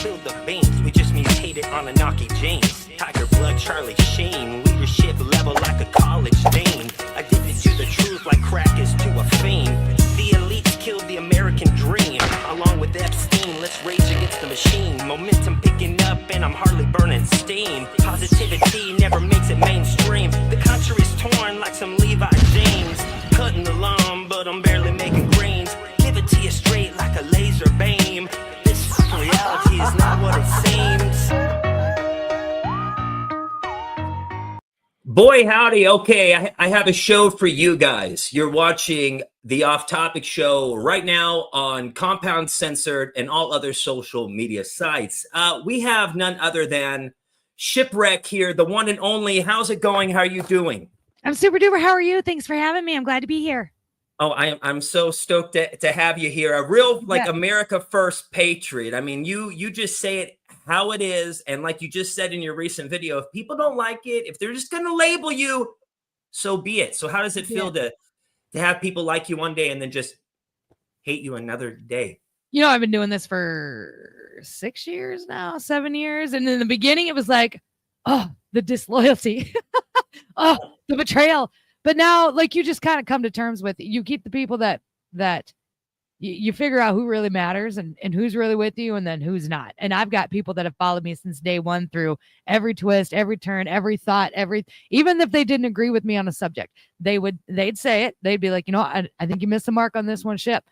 filled the veins. We just mutated on Anaki James. Tiger blood, Charlie Sheen. Leadership level like a college dean. Addicted to the truth like crack is to a fiend. The elites killed the American dream. Along with Epstein, let's rage against the machine. Momentum picking up and I'm hardly burning steam. Positivity never makes it mainstream. The country's torn like some Levi James. Cutting the lawn, but I'm barely making greens. Give it to you straight like a laser beam. This reality is not what it seems. Boy, howdy. Okay, I have a show for you guys. You're watching the Off Topic Show right now on Compound Censored and all other social media sites. We have none other than Shipwreck here, the one and only. How's it going? How are you doing? I'm super duper. How are you? Thanks for having me. I'm glad to be here. Oh, I'm so stoked to have you here. A real America First patriot. I mean, you just say it how it is, and like you just said in your recent video, if people don't like it, if they're just gonna label you, so be it. So how does it feel to have people like you one day and then just hate you another day? You know, I've been doing this for 6 years now, 7 years, and in the beginning it was like, oh, the disloyalty, oh, the betrayal. But now, like, you just kind of come to terms with it. You keep the people that you figure out who really matters and who's really with you and then who's not. And I've got people that have followed me since day one through every twist, every turn, every thought, even if they didn't agree with me on a subject, they'd say it. They'd be like, you know, I think you missed the mark on this one, Ship.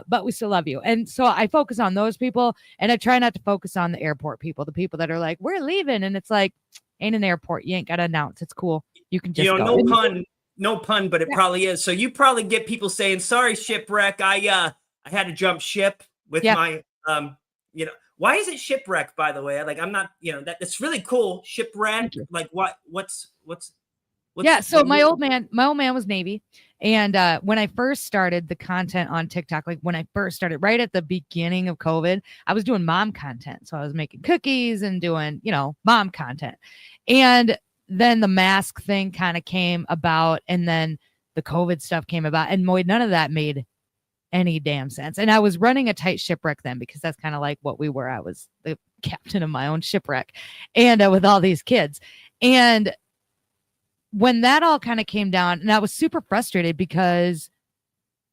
But we still love you. And so I focus on those people, and I try not to focus on the airport people, the people that are like, we're leaving. And it's like, ain't an airport. You ain't got to announce. It's cool. You can just go. No pun, but it probably is. So you probably get people saying, sorry, Shipwreck. I had to jump ship with my, why is it Shipwreck, by the way? Like, I'm not, that's really cool. Shipwreck. Like what's so my old man was Navy. And when I first started the content on TikTok, like when I first started right at the beginning of COVID, I was doing mom content. So I was making cookies and doing, mom content. And then the mask thing kind of came about, and then the COVID stuff came about, and none of that made any damn sense. And I was running a tight shipwreck then, because that's kind of like what we were. I was the captain of my own shipwreck, and with all these kids. And when that all kind of came down, and I was super frustrated because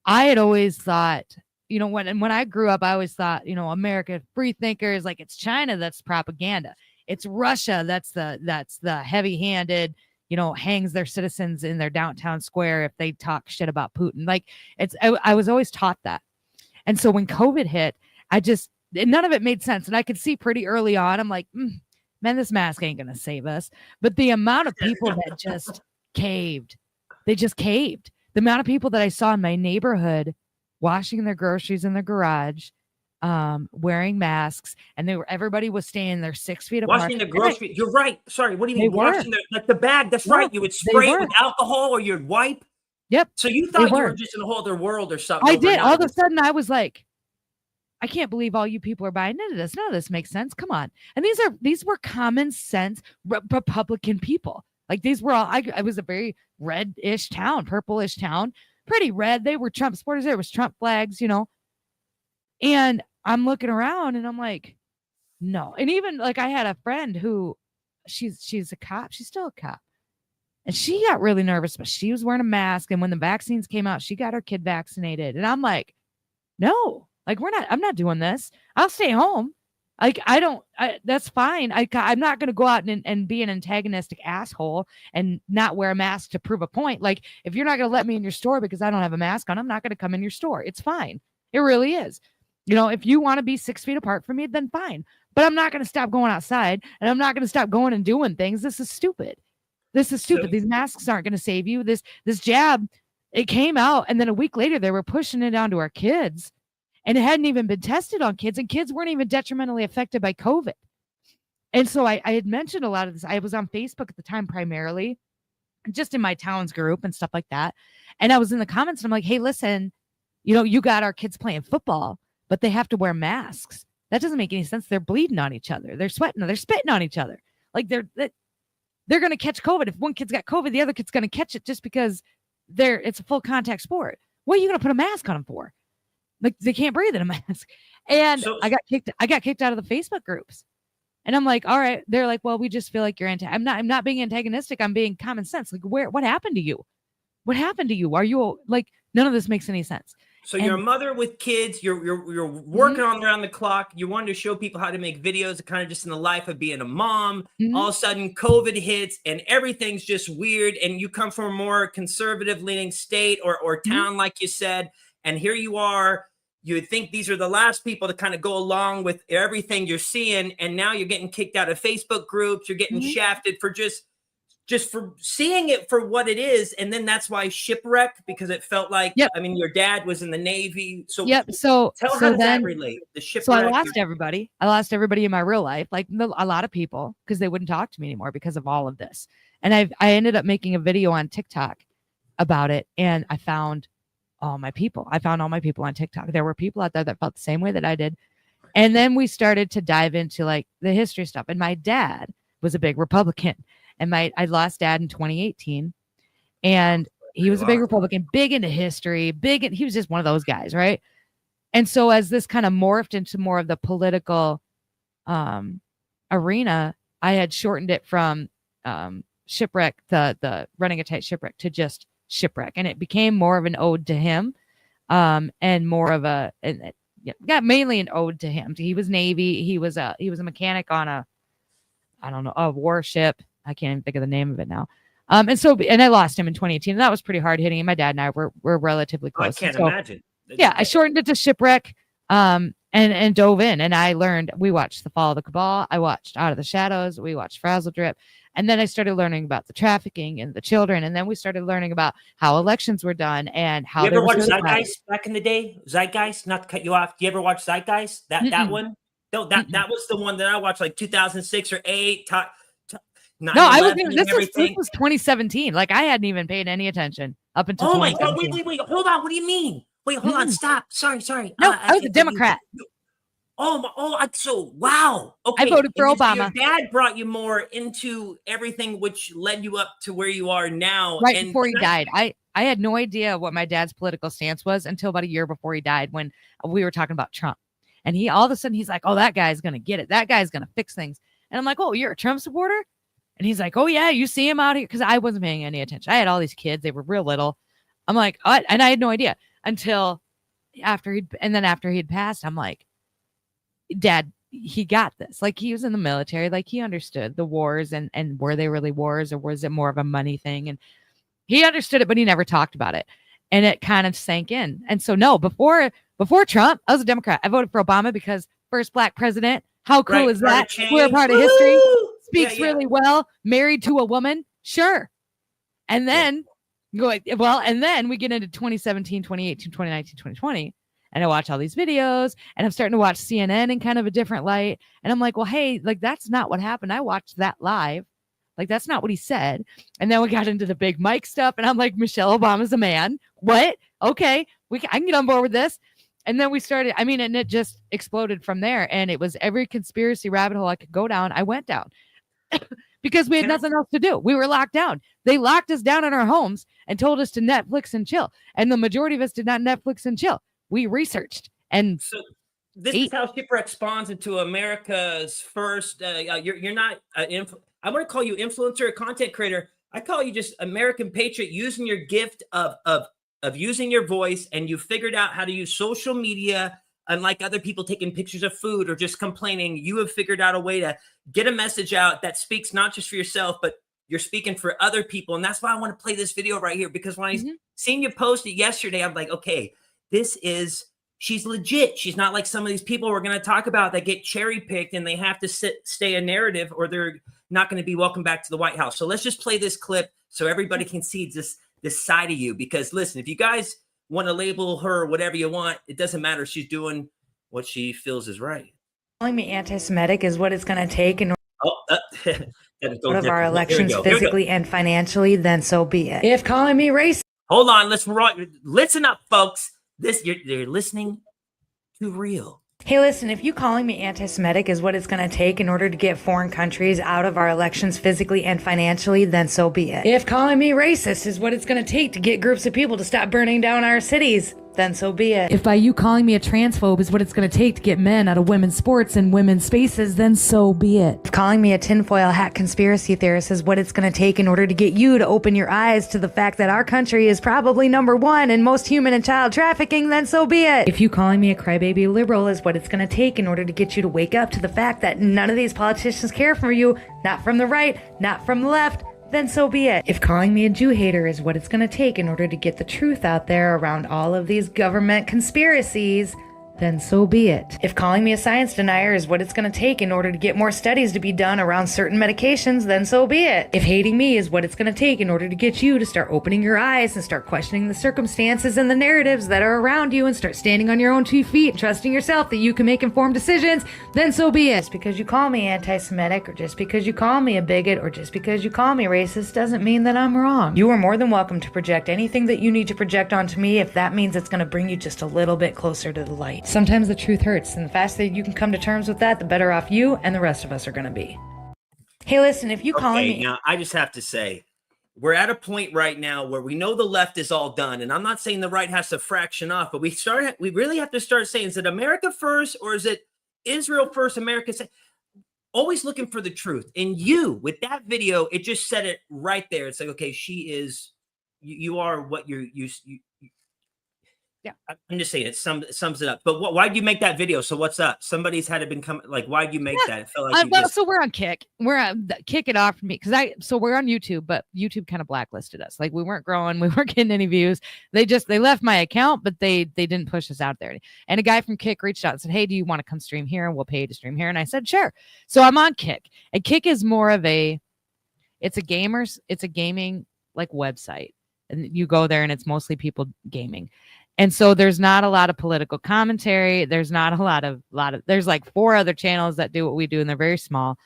I had always thought, when I grew up, I always thought, America, free thinkers, like it's China that's propaganda. It's Russia that's the heavy-handed, hangs their citizens in their downtown square if they talk shit about Putin. Like I was always taught that. And so when COVID hit, none of it made sense. And I could see pretty early on, I'm like, man, this mask ain't going to save us. But the amount of people that just caved, they just caved. The amount of people that I saw in my neighborhood washing their groceries in their garage, wearing masks, and everybody was staying there 6 feet apart. Washing the grocery. You're right. Sorry. What do you mean? Washing the bag. That's right. You would spray it with alcohol, or you'd wipe. Yep. So you thought you were just in a whole other world or something. I did. All of a sudden I was like, I can't believe all you people are buying into this. None of this makes sense. Come on. And these were common sense Republican people. Like these were all, I was a very red-ish town, purple-ish town, pretty red. They were Trump supporters. There was Trump flags, and I'm looking around and I'm like, no. And even like I had a friend who she's a cop. She's still a cop. And she got really nervous, but she was wearing a mask. And when the vaccines came out, she got her kid vaccinated. And I'm like, no, like I'm not doing this. I'll stay home. Like, that's fine. I'm not going to go out and be an antagonistic asshole and not wear a mask to prove a point. Like, if you're not going to let me in your store because I don't have a mask on, I'm not going to come in your store. It's fine. It really is. If you want to be 6 feet apart from me, then fine. But I'm not going to stop going outside, and I'm not going to stop going and doing things. This is stupid. These masks aren't going to save you. This jab, it came out, and then a week later, they were pushing it onto our kids, and it hadn't even been tested on kids, and kids weren't even detrimentally affected by COVID. And so I had mentioned a lot of this. I was on Facebook at the time primarily, just in my town's group and stuff like that. And I was in the comments, and I'm like, hey, listen, you got our kids playing football, but they have to wear masks. That doesn't make any sense. They're bleeding on each other. They're sweating. They're spitting on each other. Like they're going to catch COVID. If one kid's got COVID, the other kid's going to catch it just because it's a full contact sport. What are you going to put a mask on them for? Like they can't breathe in a mask. And I got kicked out of the Facebook groups. And I'm like, all right. They're like, well, we just feel like you're I'm not being antagonistic. I'm being common sense. Like, what happened to you? What happened to you? Are you like, none of this makes any sense. So you're a mother with kids, you're working on around the clock. You wanted to show people how to make videos, kind of just in the life of being a mom. All of a sudden COVID hits and everything's just weird. And you come from a more conservative leaning state or town, like you said. And here you are, you would think these are the last people to kind of go along with everything you're seeing. And now you're getting kicked out of Facebook groups. You're getting shafted for just for seeing it for what it is. And then that's why Shipwreck, because it felt like, I mean, your dad was in the Navy. So So how does that relate? The Shipwreck. So I lost everybody. I lost everybody in my real life, like a lot of people, because they wouldn't talk to me anymore because of all of this. And I ended up making a video on TikTok about it. And I found all my people. I found all my people on TikTok. There were people out there that felt the same way that I did. And then we started to dive into like the history stuff. And my dad was a big Republican. And I lost dad in 2018, and he was a big Republican, big into history, he was just one of those guys, right? And so as this kind of morphed into more of the political arena, I had shortened it from Shipwreck, the running a tight shipwreck, to just Shipwreck, and it became more of an ode to him, and more of mainly an ode to him. He was Navy. He was a mechanic on a warship. I can't even think of the name of it now. And I lost him in 2018. And that was pretty hard hitting. And my dad and I were relatively close. I can't imagine. Yeah, I shortened it to Shipwreck, and dove in. And I learned. We watched The Fall of the Cabal. I watched Out of the Shadows. We watched Frazzle Drip. And then I started learning about the trafficking and the children. And then we started learning about how elections were done and how. You ever watch Zeitgeist back in the day? Zeitgeist, not to cut you off. Do you ever watch Zeitgeist? That one? No, that was the one that I watched, like 2006 or 8. No, I wasn't. This was 2017. Like I hadn't even paid any attention up until. Oh my God! Wait! Hold on. What do you mean? Wait, hold on. Stop. Sorry. No, I was a Democrat. So wow. Okay, I voted for Obama. Your dad brought you more into everything, which led you up to where you are now. Right before he died, I had no idea what my dad's political stance was until about a year before he died, when we were talking about Trump, and he all of a sudden he's like, "Oh, that guy's gonna get it. That guy's gonna fix things." And I'm like, "Oh, you're a Trump supporter?" And he's like, "Oh yeah, you see him out here?" Because I wasn't paying any attention. I had all these kids; they were real little. I'm like, "What?" And I had no idea until after he'd passed. I'm like, "Dad, he got this. Like he was in the military. Like he understood the wars and were they really wars, or was it more of a money thing?" And he understood it, but he never talked about it, and it kind of sank in. And so no, before Trump, I was a Democrat. I voted for Obama because first Black president. How cool is that? We're a part of history. Speaks really well, married to a woman. Sure. And then and then we get into 2017, 2018, 2019, 2020. And I watch all these videos and I'm starting to watch CNN in kind of a different light. And I'm like, well, hey, like, that's not what happened. I watched that live. Like, that's not what he said. And then we got into the big Mike stuff. And I'm like, Michelle Obama's a man. What? Okay. I can get on board with this. And then we started, and it just exploded from there. And it was every conspiracy rabbit hole I could go down, I went down. Because we had nothing else to do. We were locked down. They locked us down in our homes and told us to Netflix and chill. And the majority of us did not Netflix and chill. We researched. And so this is how Shipwreck spawns into America's first. You're not. I want to call you influencer, content creator. I call you just American patriot, using your gift of using your voice, and you figured out how to use social media. Unlike other people taking pictures of food or just complaining, you have figured out a way to get a message out that speaks not just for yourself, but you're speaking for other people. And that's why I want to play this video right here, because when I seen you post it yesterday, I'm like, okay, she's legit. She's not like some of these people we're going to talk about that get cherry picked and they have to stay a narrative, or they're not going to be welcome back to the White House. So let's just play this clip so everybody can see this side of you. Because listen, if you guys want to label her whatever you want, it doesn't matter. She's what she feels is right. Calling me anti-Semitic is what it's going to take in out of our elections physically and financially, then so be it. If calling me racist. Hold on, listen up, folks. You're listening to Real. Hey, listen, if you calling me anti-Semitic is what it's going to take in order to get foreign countries out of our elections physically and financially, then so be it. If calling me racist is what it's going to take to get groups of people to stop burning down our cities, then so be it. If by you calling me a transphobe is what it's going to take to get men out of women's sports and women's spaces, then so be it. If calling me a tinfoil hat conspiracy theorist is what it's going to take in order to get you to open your eyes to the fact that our country is probably #1 in most human and child trafficking, then so be it. If you calling me a crybaby liberal is what it's going to take in order to get you to wake up to the fact that none of these politicians care for you, not from the right, not from the left, then so be it. If calling me a Jew hater is what it's going to take in order to get the truth out there around all of these government conspiracies, then so be it. If calling me a science denier is what it's going to take in order to get more studies to be done around certain medications, then so be it. If hating me is what it's going to take in order to get you to start opening your eyes and start questioning the circumstances and the narratives that are around you and start standing on your own 2 feet and trusting yourself that you can make informed decisions, then so be it. Just because you call me anti-Semitic, or just because you call me a bigot, or just because you call me racist doesn't mean that I'm wrong. You are more than welcome to project anything that you need to project onto me if that means it's going to bring you just a little bit closer to the light. Sometimes the truth hurts, and the faster you can come to terms with that, the better off you and the rest of us are going to be. Hey, listen, if you calling me... Now, I just have to say, we're at a point right now where we know the left is all done, and I'm not saying the right has to fraction off, but we really have to start saying, is it America first, or is it Israel first, America second? Always looking for the truth. And you, with that video, it just said it right there. It's like, okay, she is, you are what you yeah, I'm just saying it sums it up. But why'd you make that video? So what's up? Somebody's had it been coming. Like, why'd you make that? It felt like so we're on Kick. We're on Kick it off for me so we're on YouTube, but YouTube kind of blacklisted us. Like we weren't growing, we weren't getting any views. They left my account, but they didn't push us out there. And a guy from Kick reached out and said, "Hey, do you want to come stream here? And we'll pay you to stream here." And I said, "Sure." So I'm on Kick. And Kick is more of it's a gaming like website, and you go there and it's mostly people gaming. And so there's not a lot of political commentary. There's not a lot of there's like 4 other channels that do what we do, and they're very small,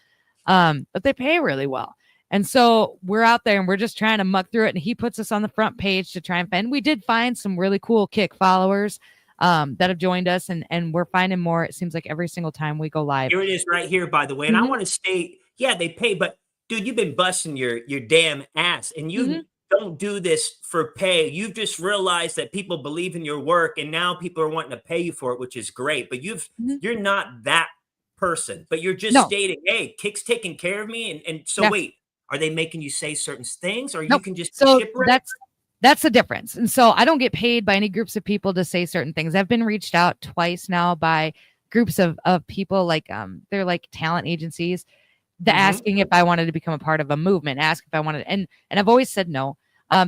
but they pay really well. And so we're out there and we're just trying to muck through it. And he puts us on the front page to try and find. We did find some really cool Kick followers that have joined us, and we're finding more. It seems like every single time we go live. Here it is right here, by the way. And I want to state, yeah, they pay, but dude, you've been busting your damn ass, and you don't do this for pay. You've just realized that people believe in your work, and now people are wanting to pay you for it, which is great. But you're not that person, but you're just stating, hey, Kick's taking care of me. And so wait, are they making you say certain things, or you can just shipwreck? That's the difference. And so I don't get paid by any groups of people to say certain things. I've been reached out twice now by groups of people, like they're like talent agencies, asking if I wanted to become a part of a movement, ask if I wanted, and I've always said no.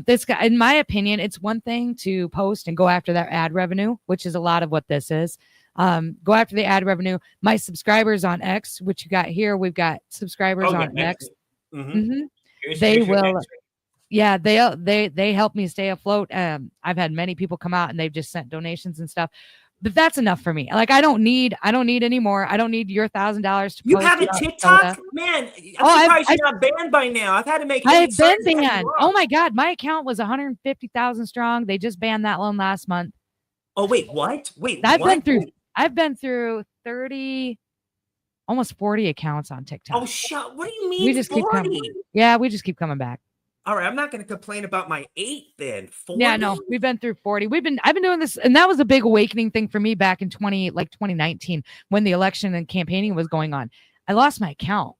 This guy, in my opinion, it's one thing to post and go after that ad revenue, which is a lot of what this is. Go after the ad revenue. My subscribers on X, which you got here, we've got subscribers on X. They will, they help me stay afloat. I've had many people come out and they've just sent donations and stuff. But that's enough for me. Like I don't need any more. I don't need your $1,000 to. You have a TikTok, man. I'm surprised you're not banned by now. I've had to make. I've been banned. Oh my god, my account was 150,000 strong. They just banned that one last month. Oh wait, what? I've been through 30, almost 40 accounts on TikTok. Oh shut! What do you mean? We just 40? keep coming. Yeah, we just keep coming back. All right, I'm not going to complain about my 8 then. 40? Yeah, no, we've been through 40. I've been doing this, and that was a big awakening thing for me back in 2019 when the election and campaigning was going on. I lost my account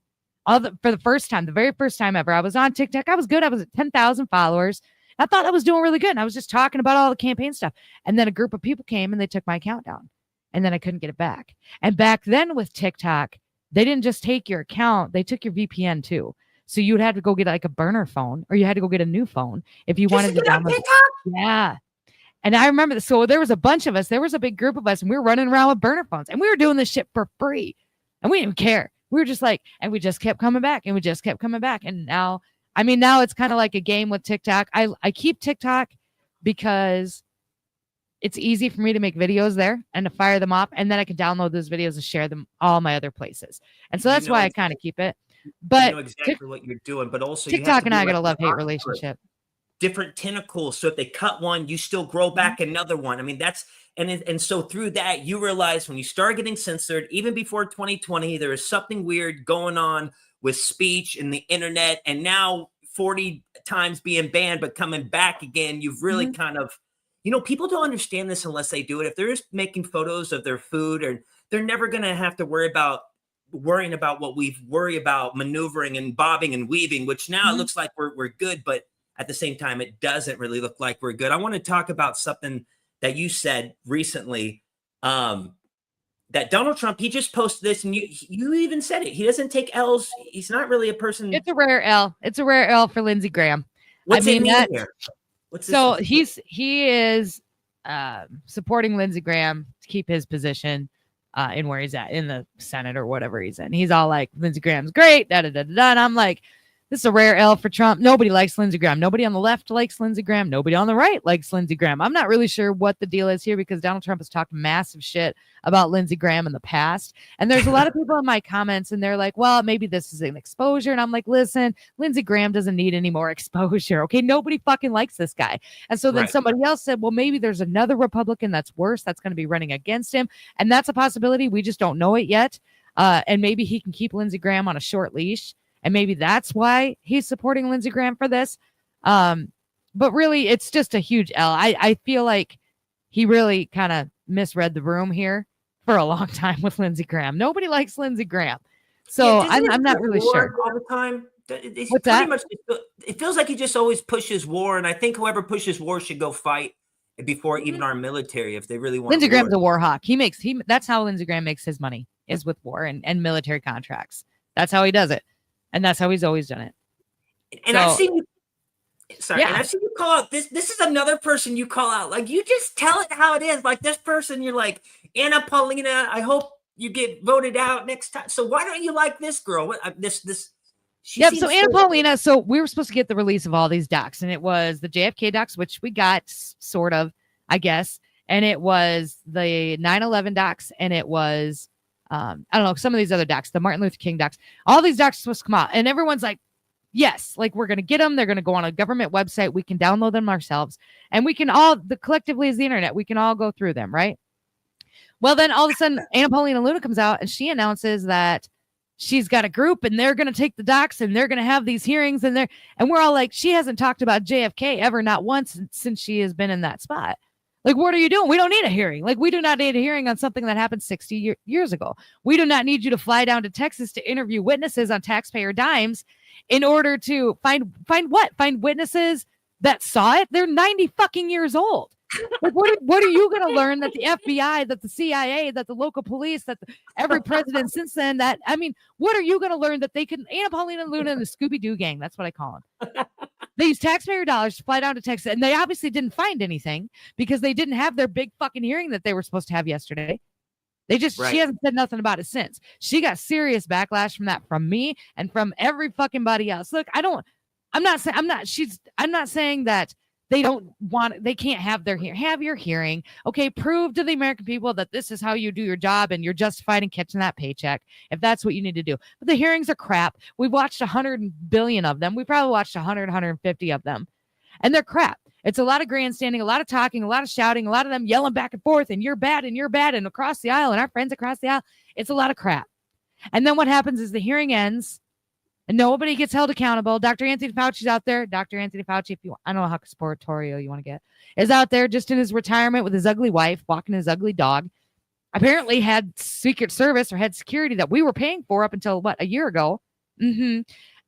for the first time, the very first time ever. I was on TikTok. I was good. I was at 10,000 followers. I thought I was doing really good. And I was just talking about all the campaign stuff. And then a group of people came and they took my account down, and then I couldn't get it back. And back then with TikTok, they didn't just take your account. They took your VPN too. So you'd have to go get like a burner phone, or you had to go get a new phone if you wanted to download TikTok. Yeah. And I remember so there was a bunch of us, there was a big group of us, and we were running around with burner phones, and we were doing this shit for free, and we didn't care. We were just like, and we just kept coming back, and we just kept coming back. And now it's kind of like a game with TikTok. I keep TikTok because it's easy for me to make videos there and to fire them off, and then I can download those videos and share them all my other places. And so that's why I kind of keep it. But you know exactly what you're doing, but also TikTok and I got a love-hate relationship. Different tentacles. So if they cut one, you still grow back another one. I mean, that's and so through that, you realize when you start getting censored, even before 2020, there is something weird going on with speech and the internet. And now 40 times being banned, but coming back again, you've really kind of people don't understand this unless they do it. If they're just making photos of their food, or they're never going to have to worrying about what we worry about, maneuvering and bobbing and weaving, which now it looks like we're good, but at the same time, it doesn't really look like we're good. I want to talk about something that you said recently, that Donald Trump, he just posted this, and you even said it. He doesn't take L's. He's not really a person. It's a rare L. It's a rare L for Lindsey Graham. What's it mean here? So he is supporting Lindsey Graham to keep his position in where he's at in the Senate or whatever he's in. He's all like, Lindsey Graham's great, da da da da. And I'm like, this is a rare L for Trump. Nobody likes Lindsey Graham. Nobody on the left likes Lindsey Graham. Nobody on the right likes Lindsey Graham. I'm not really sure what the deal is here, because Donald Trump has talked massive shit about Lindsey Graham in the past. And there's a lot of people in my comments, and they're like, well, maybe this is an exposure. And I'm like, listen, Lindsey Graham doesn't need any more exposure. Okay. Nobody fucking likes this guy. And so then somebody else said, well, maybe there's another Republican that's worse, that's going to be running against him. And that's a possibility. We just don't know it yet. And maybe he can keep Lindsey Graham on a short leash. And maybe that's why he's supporting Lindsey Graham for this. But really, it's just a huge L. I feel like he really kind of misread the room here for a long time with Lindsey Graham. Nobody likes Lindsey Graham. So I'm not really sure. All the time. What's that? It feels like he just always pushes war. And I think whoever pushes war should go fight before even our military, if they really want. Lindsey Graham's a war hawk. That's how Lindsey Graham makes his money, is with war and military contracts. That's how he does it. And that's how he's always done it. And I've seen you. Sorry, and I've seen you call out this. This is another person you call out. Like, you just tell it how it is. Like, this person, you're like, Anna Paulina, I hope you get voted out next time. So why don't you like this girl? So Anna Paulina. So we were supposed to get the release of all these docs, and it was the JFK docs, which we got sort of, I guess, and it was the 9/11 docs, and it was. I don't know, some of these other docs, the Martin Luther King docs, all these docs are supposed to come out, and everyone's like, yes, like, we're going to get them. They're going to go on a government website. We can download them ourselves, and we can all, collectively as the internet, we can all go through them, right? Well, then all of a sudden, Anna Paulina Luna comes out, and she announces that she's got a group, and they're going to take the docs, and they're going to have these hearings, and we're all like, she hasn't talked about JFK ever, not once, since she has been in that spot. Like, what are you doing? We don't need a hearing. Like, we do not need a hearing on something that happened 60 years ago. We do not need you to fly down to Texas to interview witnesses on taxpayer dimes in order to find what? Find witnesses that saw it? They're 90 fucking years old. Like, what are you going to learn that the FBI, that the CIA, that the local police, that every president since then, what are you going to learn that they can, Anna Paulina Luna and the Scooby-Doo gang, that's what I call them. They use taxpayer dollars to fly down to Texas, and they obviously didn't find anything because they didn't have their big fucking hearing that they were supposed to have yesterday. She hasn't said nothing about it since. She got serious backlash from that, from me and from every fucking body else. Look, I'm not saying that they can't have your hearing. Okay, prove to the American people that this is how you do your job and you're justified in catching that paycheck, if that's what you need to do. But the hearings are crap. We've watched 100 billion of them. We probably watched 150 of them, and they're crap. It's a lot of grandstanding, a lot of talking, a lot of shouting, a lot of them yelling back and forth, and you're bad, and across the aisle, and our friends across the aisle. It's a lot of crap. And then what happens is the hearing ends, and nobody gets held accountable. Dr. Anthony Fauci's out there. Dr. Anthony Fauci, I don't know how conspiratorial you want to get, is out there just in his retirement with his ugly wife, walking his ugly dog. Apparently had Secret Service or had security that we were paying for up until, a year ago.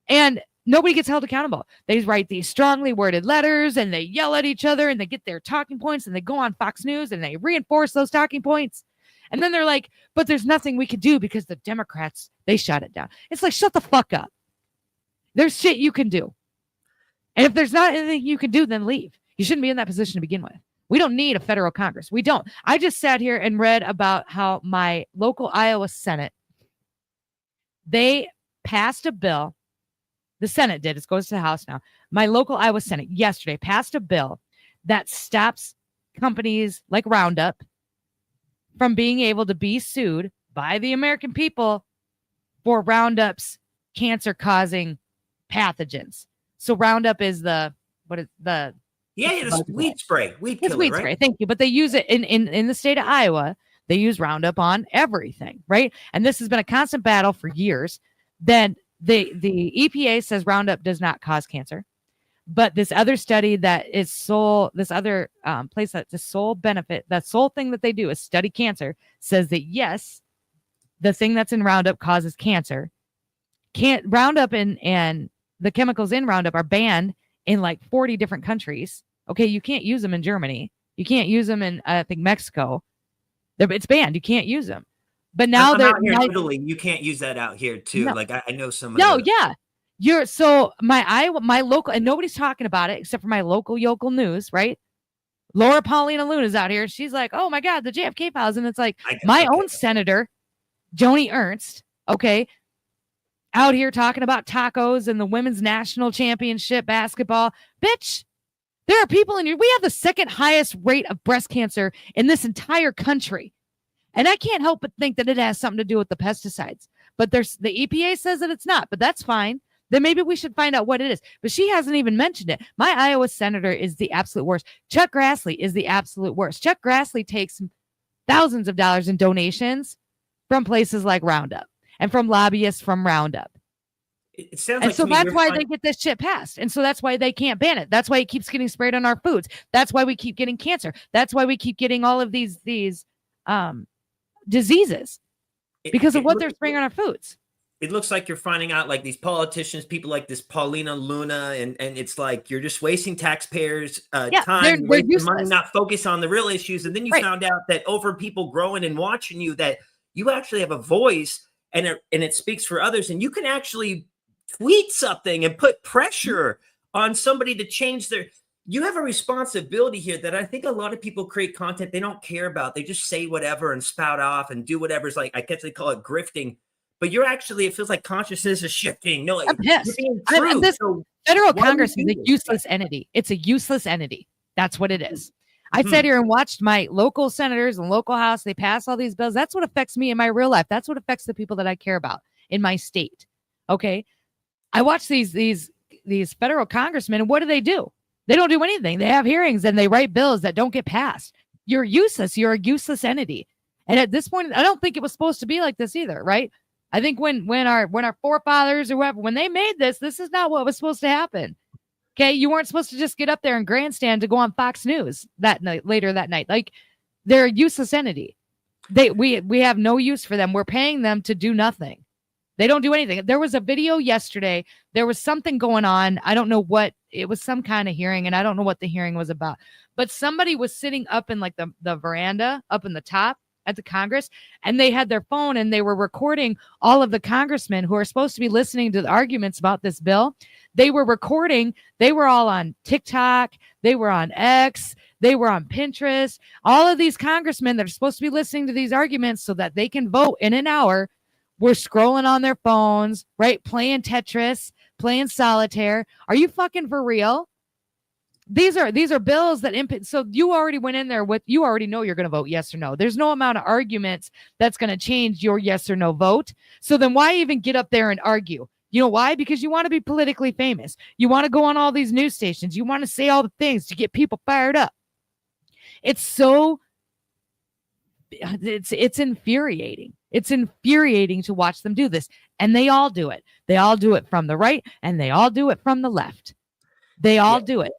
And nobody gets held accountable. They write these strongly worded letters, and they yell at each other, and they get their talking points, and they go on Fox News, and they reinforce those talking points. And then they're like, but there's nothing we could do because the Democrats, they shut it down. It's like, shut the fuck up. There's shit you can do. And if there's not anything you can do, then leave. You shouldn't be in that position to begin with. We don't need a federal Congress. We don't. I just sat here and read about how my local Iowa Senate, they passed a bill. The Senate did. It goes to the House now. My local Iowa Senate yesterday passed a bill that stops companies like Roundup from being able to be sued by the American people for Roundup's cancer-causing pathogens. So Roundup is the weed spray. Weed killer, weed spray. Thank you. But they use it in the state of Iowa. They use Roundup on everything, right? And this has been a constant battle for years. Then the EPA says Roundup does not cause cancer, But this other study that is this other place that's the sole benefit, the sole thing that they do is study cancer, says that yes, the thing that's in Roundup causes cancer. Roundup and the chemicals in Roundup are banned in like 40 different countries. Okay, you can't use them in Germany. You can't use them in, I think, Mexico. It's banned. You can't use them. But now they're out here in Italy. You can't use that out here too. No. Like I know some. No, yeah. My local, and nobody's talking about it except for my local news, right? Laura Paulina Luna is out here. She's like, oh my God, the JFK files. And it's like my own senator, Joni Ernst, okay, out here talking about tacos and the women's national championship basketball. Bitch, there are people we have the second highest rate of breast cancer in this entire country. And I can't help but think that it has something to do with the pesticides. But the EPA says that it's not, but that's fine. Then maybe we should find out what it is. But she hasn't even mentioned it. My Iowa senator is the absolute worst. Chuck Grassley is the absolute worst. Chuck Grassley takes thousands of dollars in donations from places like Roundup and from lobbyists from Roundup. It sounds and like so that's why they get this shit passed. And so that's why they can't ban it. That's why it keeps getting sprayed on our foods. That's why we keep getting cancer. That's why we keep getting all of these diseases because of what they're spraying on our foods. It looks like you're finding out like these politicians, people like this Paulina Luna, and it's like you're just wasting taxpayers' time, wasting money, not focus on the real issues. And then you found out that over people growing and watching you, that you actually have a voice and it speaks for others, and you can actually tweet something and put pressure on somebody to change their. You have a responsibility here that I think a lot of people create content they don't care about. They just say whatever and spout off and do whatever's like, I guess they call it grifting. But you're actually, it feels like consciousness is shifting. No, yes. This federal Congress is a useless entity. It's a useless entity. That's what it is. I sat here and watched my local senators and local House. They pass all these bills. That's what affects me in my real life. That's what affects the people that I care about in my state. Okay. I watch these federal congressmen, and what do? They don't do anything. They have hearings and they write bills that don't get passed. You're useless. You're a useless entity. And at this point, I don't think it was supposed to be like this either, right? I think when our forefathers or whoever, when they made this is not what was supposed to happen. Okay, you weren't supposed to just get up there and grandstand to go on Fox News later that night. Like, they're a useless entity. We have no use for them. We're paying them to do nothing. They don't do anything. There was a video yesterday. There was something going on. I don't know what. It was some kind of hearing, and I don't know what the hearing was about. But somebody was sitting up in like the veranda up in the top at the Congress, and they had their phone and they were recording all of the congressmen who are supposed to be listening to the arguments about this bill. They were recording. They were all on TikTok. They were on X. They were on Pinterest. All of these congressmen that are supposed to be listening to these arguments so that they can vote in an hour were scrolling on their phones, right? Playing Tetris, playing solitaire. Are you fucking for real? These are bills that so you already went in there you already know you're going to vote yes or no. There's no amount of arguments that's going to change your yes or no vote. So then why even get up there and argue? You know why? Because you want to be politically famous. You want to go on all these news stations. You want to say all the things to get people fired up. It's infuriating. It's infuriating to watch them do this. And they all do it. They all do it from the right and they all do it from the left. They all do it.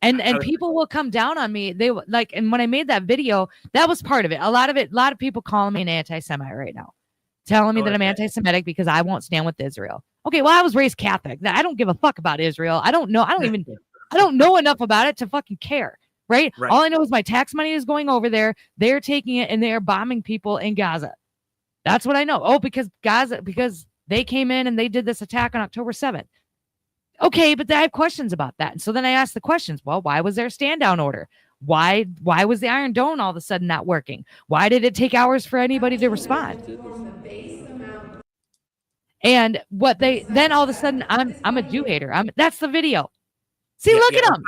And people will come down on me. They like, and when I made that video, that was part of it. A lot of people calling me an anti-Semite right now, telling me that I'm anti-Semitic because I won't stand with Israel. Okay, well, I was raised Catholic. I don't give a fuck about Israel. I don't know enough about it to fucking care. Right? All I know is my tax money is going over there. They're taking it and they're bombing people in Gaza. That's what I know. Oh, because they came in and they did this attack on October 7th. Okay, but I have questions about that. And so then I asked the questions. Well, why was there a stand down order? Why was the Iron Dome all of a sudden not working? Why did it take hours for anybody to respond? And then all of a sudden I'm a Jew hater. That's the video. See, look at them.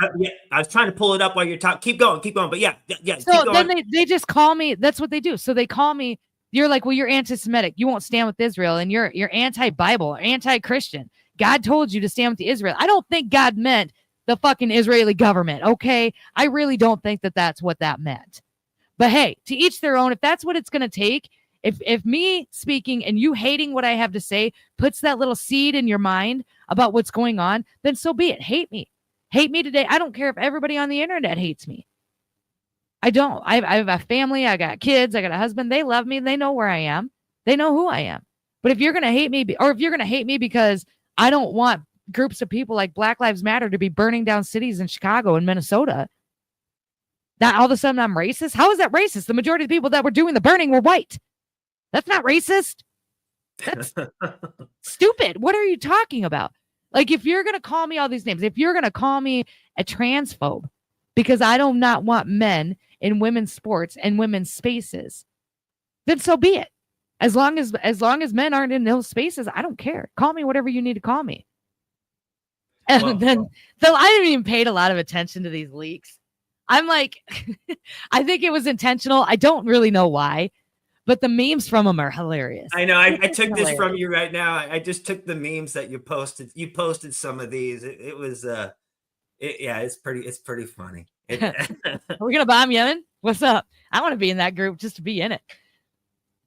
I was trying to pull it up while you're talking. Keep going. But yeah. So then they just call me. That's what they do. So they call me. You're like, well, you're anti-Semitic. You won't stand with Israel, and you're anti-Bible, anti-Christian. God told you to stand with Israel. I don't think God meant the fucking Israeli government. Okay, I really don't think that that's what that meant. But hey, to each their own. If that's what it's going to take, if me speaking and you hating what I have to say puts that little seed in your mind about what's going on, then so be it. Hate me. Hate me today. I don't care if everybody on the internet hates me. I don't. I have a family. I got kids. I got a husband. They love me. They know where I am. They know who I am. But if you're going to hate me, or if you're going to hate me because I don't want groups of people like Black Lives Matter to be burning down cities in Chicago and Minnesota, that all of a sudden I'm racist? How is that racist? The majority of the people that were doing the burning were white. That's not racist. That's stupid. What are you talking about? Like, if you're going to call me all these names, if you're going to call me a transphobe because I do not want men in women's sports and women's spaces, then so be it. As long as men aren't in those spaces, I don't care. Call me whatever you need to call me. And then I didn't even paid a lot of attention to these leaks. I'm like, I think it was intentional. I don't really know why, but the memes from them are hilarious. I know. I took this from you right now. I just took the memes that you posted. You posted some of these. It was it's pretty funny. Are we gonna bomb Yemen? What's up? I want to be in that group just to be in it.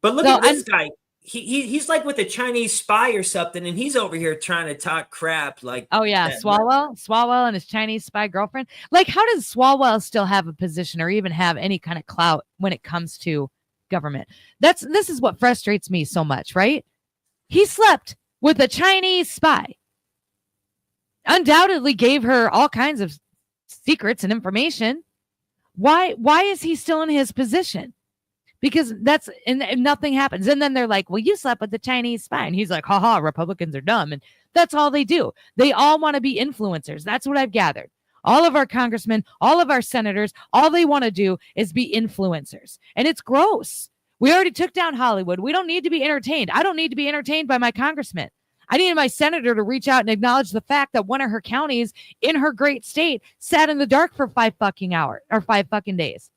But look at this guy. He's like with a Chinese spy or something, and he's over here trying to talk crap. Like, oh yeah, Swalwell and his Chinese spy girlfriend. Like, how does Swalwell still have a position or even have any kind of clout when it comes to government? This is what frustrates me so much, right? He slept with a Chinese spy. Undoubtedly gave her all kinds of secrets and information. Why is he still in his position? Because and nothing happens. And then they're like, well, you slept with the Chinese spy. And he's like, haha, Republicans are dumb. And that's all they do. They all want to be influencers. That's what I've gathered. All of our congressmen, all of our senators, all they want to do is be influencers. And it's gross. We already took down Hollywood. We don't need to be entertained. I don't need to be entertained by my congressman. I needed my senator to reach out and acknowledge the fact that one of her counties in her great state sat in the dark for 5 fucking days.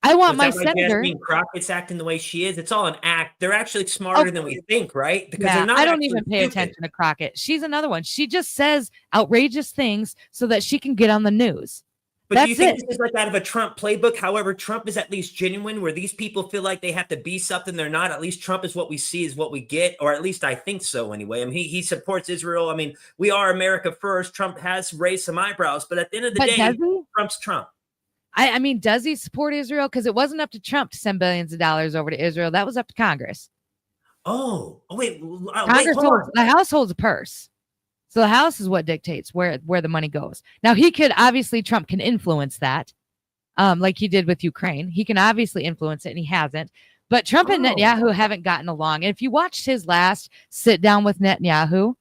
I want my senator. Jasmine Crockett's acting the way she is. It's all an act. They're actually smarter than we think, right? Because they're not. I don't even pay attention to Crockett. She's another one. She just says outrageous things so that she can get on the news. But do you think this is like out of a Trump playbook? However, Trump is at least genuine, where these people feel like they have to be something they're not. At least Trump is what we see, is what we get, or at least I think so anyway. I mean, he supports Israel. I mean, we are America first. Trump has raised some eyebrows, but at the end of the day, Trump's Trump. I mean, does he support Israel? Because it wasn't up to Trump to send billions of dollars over to Israel. That was up to Congress. Wait. The House holds a purse. So the House is what dictates where the money goes. Now, Trump can influence that, like he did with Ukraine. He can obviously influence it, and he hasn't. But Trump and Netanyahu haven't gotten along. And if you watched his last sit down with Netanyahu,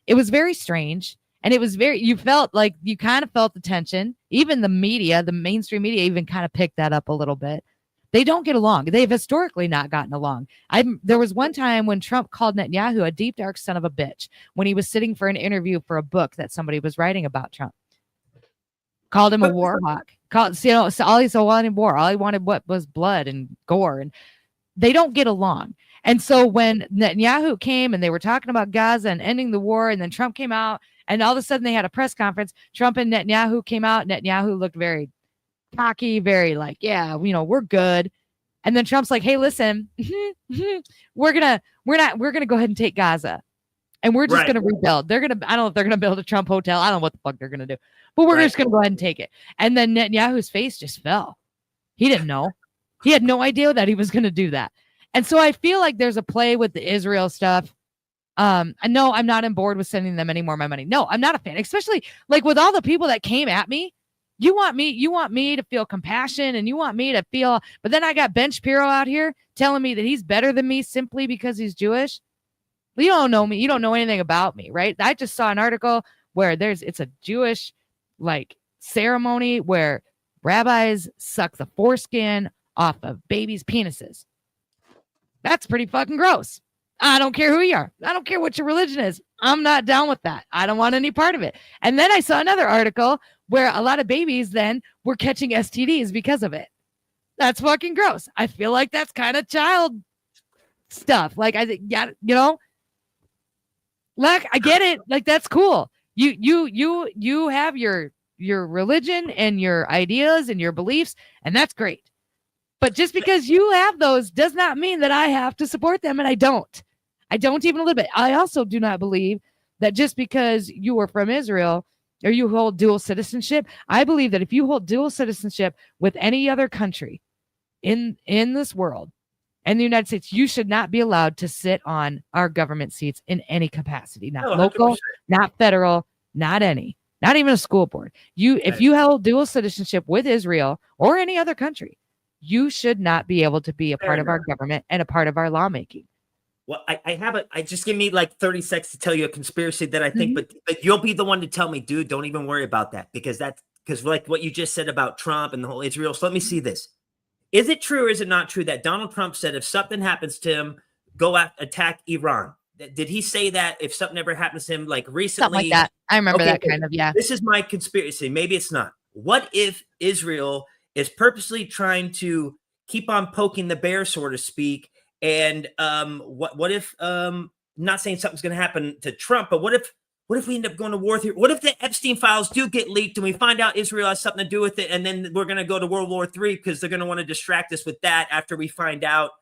it was very strange. And it was you kind of felt the tension. Even the media, the mainstream media, even kind of picked that up a little bit. They don't get along. They've historically not gotten along. There was one time when Trump called Netanyahu a deep, dark son of a bitch when he was sitting for an interview for a book that somebody was writing about Trump. Called him a war hawk. So all he wanted war. All he wanted was blood and gore. And they don't get along. And so when Netanyahu came and they were talking about Gaza and ending the war, and then Trump came out, and all of a sudden they had a press conference. Trump and Netanyahu came out. Netanyahu looked very cocky, very like, yeah, we're good. And then Trump's like, hey, listen, we're gonna go ahead and take Gaza, and we're just gonna rebuild. I don't know if they're gonna build a Trump hotel. I don't know what the fuck they're gonna do, but we're just gonna go ahead and take it. And then Netanyahu's face just fell. He didn't know. He had no idea that he was gonna do that. And so I feel like there's a play with the Israel stuff. No, I'm not on board with sending them any more of my money. No, I'm not a fan, especially like with all the people that came at me. You want me to feel compassion, and you want me to feel, but then I got Ben Shapiro out here telling me that he's better than me simply because he's Jewish. Well, you don't know me. You don't know anything about me, right? I just saw an article where it's a Jewish like ceremony where rabbis suck the foreskin off of babies' penises. That's pretty fucking gross. I don't care who you are. I don't care what your religion is. I'm not down with that. I don't want any part of it. And then I saw another article where a lot of babies then were catching STDs because of it. That's fucking gross. I feel like that's kind of child stuff. Like, I think, yeah, like, I get it. Like, that's cool. You have your religion and your ideas and your beliefs, and that's great. But just because you have those does not mean that I have to support them, and I don't. I don't even a little bit. I also do not believe that just because you are from Israel or you hold dual citizenship. I believe that if you hold dual citizenship with any other country in this world and the United States, you should not be allowed to sit on our government seats in any capacity, not Oh, local, 100%. not federal, not any, not even a school board. If you held dual citizenship with Israel or any other country, you should not be able to be a part of our government and a part of our lawmaking. Well, I just give me like 30 seconds to tell you a conspiracy that I think, but you'll be the one to tell me, dude, don't even worry about that, because like what you just said about Trump and the whole Israel. So let me see this. Is it true or is it not true that Donald Trump said if something happens to him, go attack Iran? Did he say that if something ever happens to him, like recently? Something like that. I remember that kind of, yeah. This is my conspiracy. Maybe it's not. What if Israel is purposely trying to keep on poking the bear, so to speak? And what if, not saying something's going to happen to Trump, but what if we end up going to war with? What if the Epstein files do get leaked and we find out Israel has something to do with it, and then we're going to go to World War III because they're going to want to distract us with that after we find out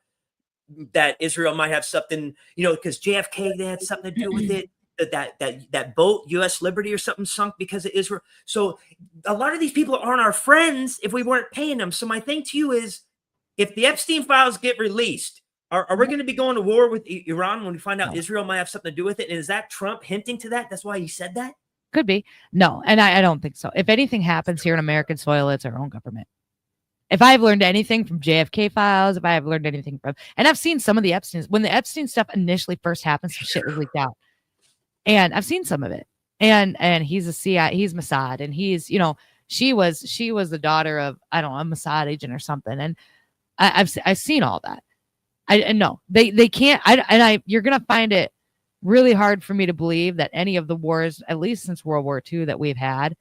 that Israel might have something, because JFK, they had something to do with it. That boat, U.S. Liberty or something, sunk because of Israel. So a lot of these people aren't our friends if we weren't paying them. So my thing to you is, if the Epstein files get released, are we going to be going to war with Iran when we find out Israel might have something to do with it? And is that Trump hinting to that? That's why he said that? Could be. No, and I don't think so. If anything happens here in American soil, it's our own government. If I've learned anything from JFK files, if I have learned anything from, and I've seen some of the Epstein, when the Epstein stuff initially first happened, some shit was leaked out. And I've seen some of it. And he's a CIA, he's Mossad, and he's, she was the daughter of, I don't know, a Mossad agent or something. And I've seen all that. No, they can't. You're going to find it really hard for me to believe that any of the wars, at least since World War II, that we've had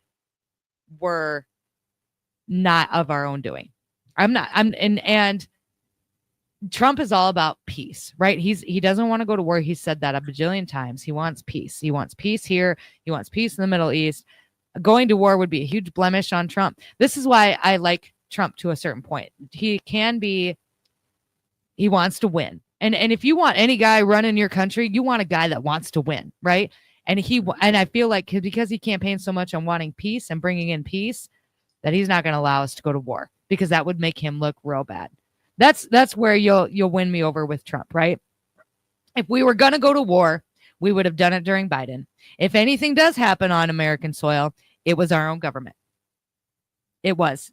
were not of our own doing. And Trump is all about peace, right? He doesn't want to go to war. He said that a bajillion times. He wants peace. He wants peace here. He wants peace in the Middle East. Going to war would be a huge blemish on Trump. This is why I like Trump to a certain point. He wants to win. And if you want any guy running your country, you want a guy that wants to win, right? And I feel like because he campaigns so much on wanting peace and bringing in peace, that he's not going to allow us to go to war, because that would make him look real bad. That's where you'll win me over with Trump, right? If we were going to go to war, we would have done it during Biden. If anything does happen on American soil, it was our own government. It was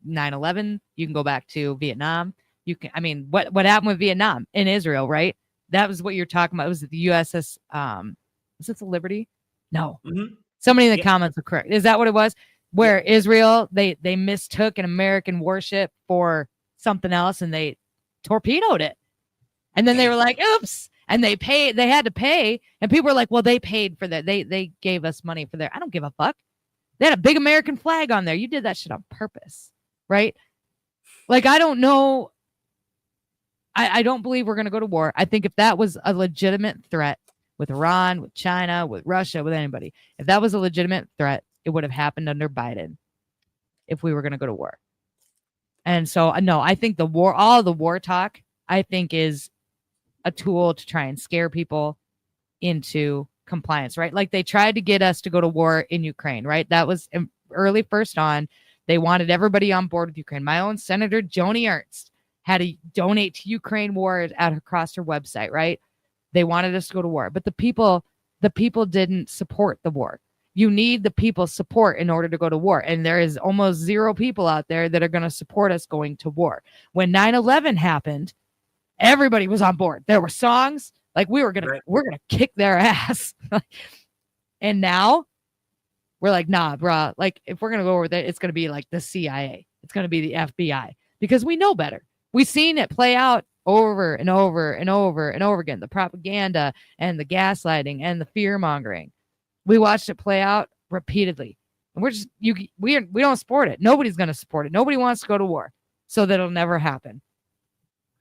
9/11. You can go back to Vietnam. What happened with Vietnam in Israel, right? That was what you're talking about. Was it the USS? Was it the Liberty? No. Mm-hmm. Somebody in the comments are correct. Is that what it was? Where Israel, they mistook an American warship for something else and they torpedoed it. And then they were like, oops. And they had to pay. And people were like, well, they paid for that. They gave us money for I don't give a fuck. They had a big American flag on there. You did that shit on purpose, right? Like, I don't know. I don't believe we're going to go to war. I think if that was a legitimate threat with Iran, with China, with Russia, with anybody, if that was a legitimate threat, it would have happened under Biden if we were going to go to war. And so, no, I think all the war talk, I think is a tool to try and scare people into compliance, right? Like they tried to get us to go to war in Ukraine, right? That was early first on. They wanted everybody on board with Ukraine. My own Senator Joni Ernst had to donate to Ukraine war across her website, right? They wanted us to go to war, but the people didn't support the war. You need the people's support in order to go to war. And there is almost zero people out there that are going to support us going to war. When 9/11 happened, everybody was on board. There were songs like we're going to kick their ass. And now we're like, nah, bro. Like if we're going to go over there, it's going to be like the CIA. It's going to be the FBI because we know better. We've seen it play out over and over and over and over again. The propaganda and the gaslighting and the fear mongering. We watched it play out repeatedly. And we don't support it. Nobody's going to support it. Nobody wants to go to war. So that'll never happen.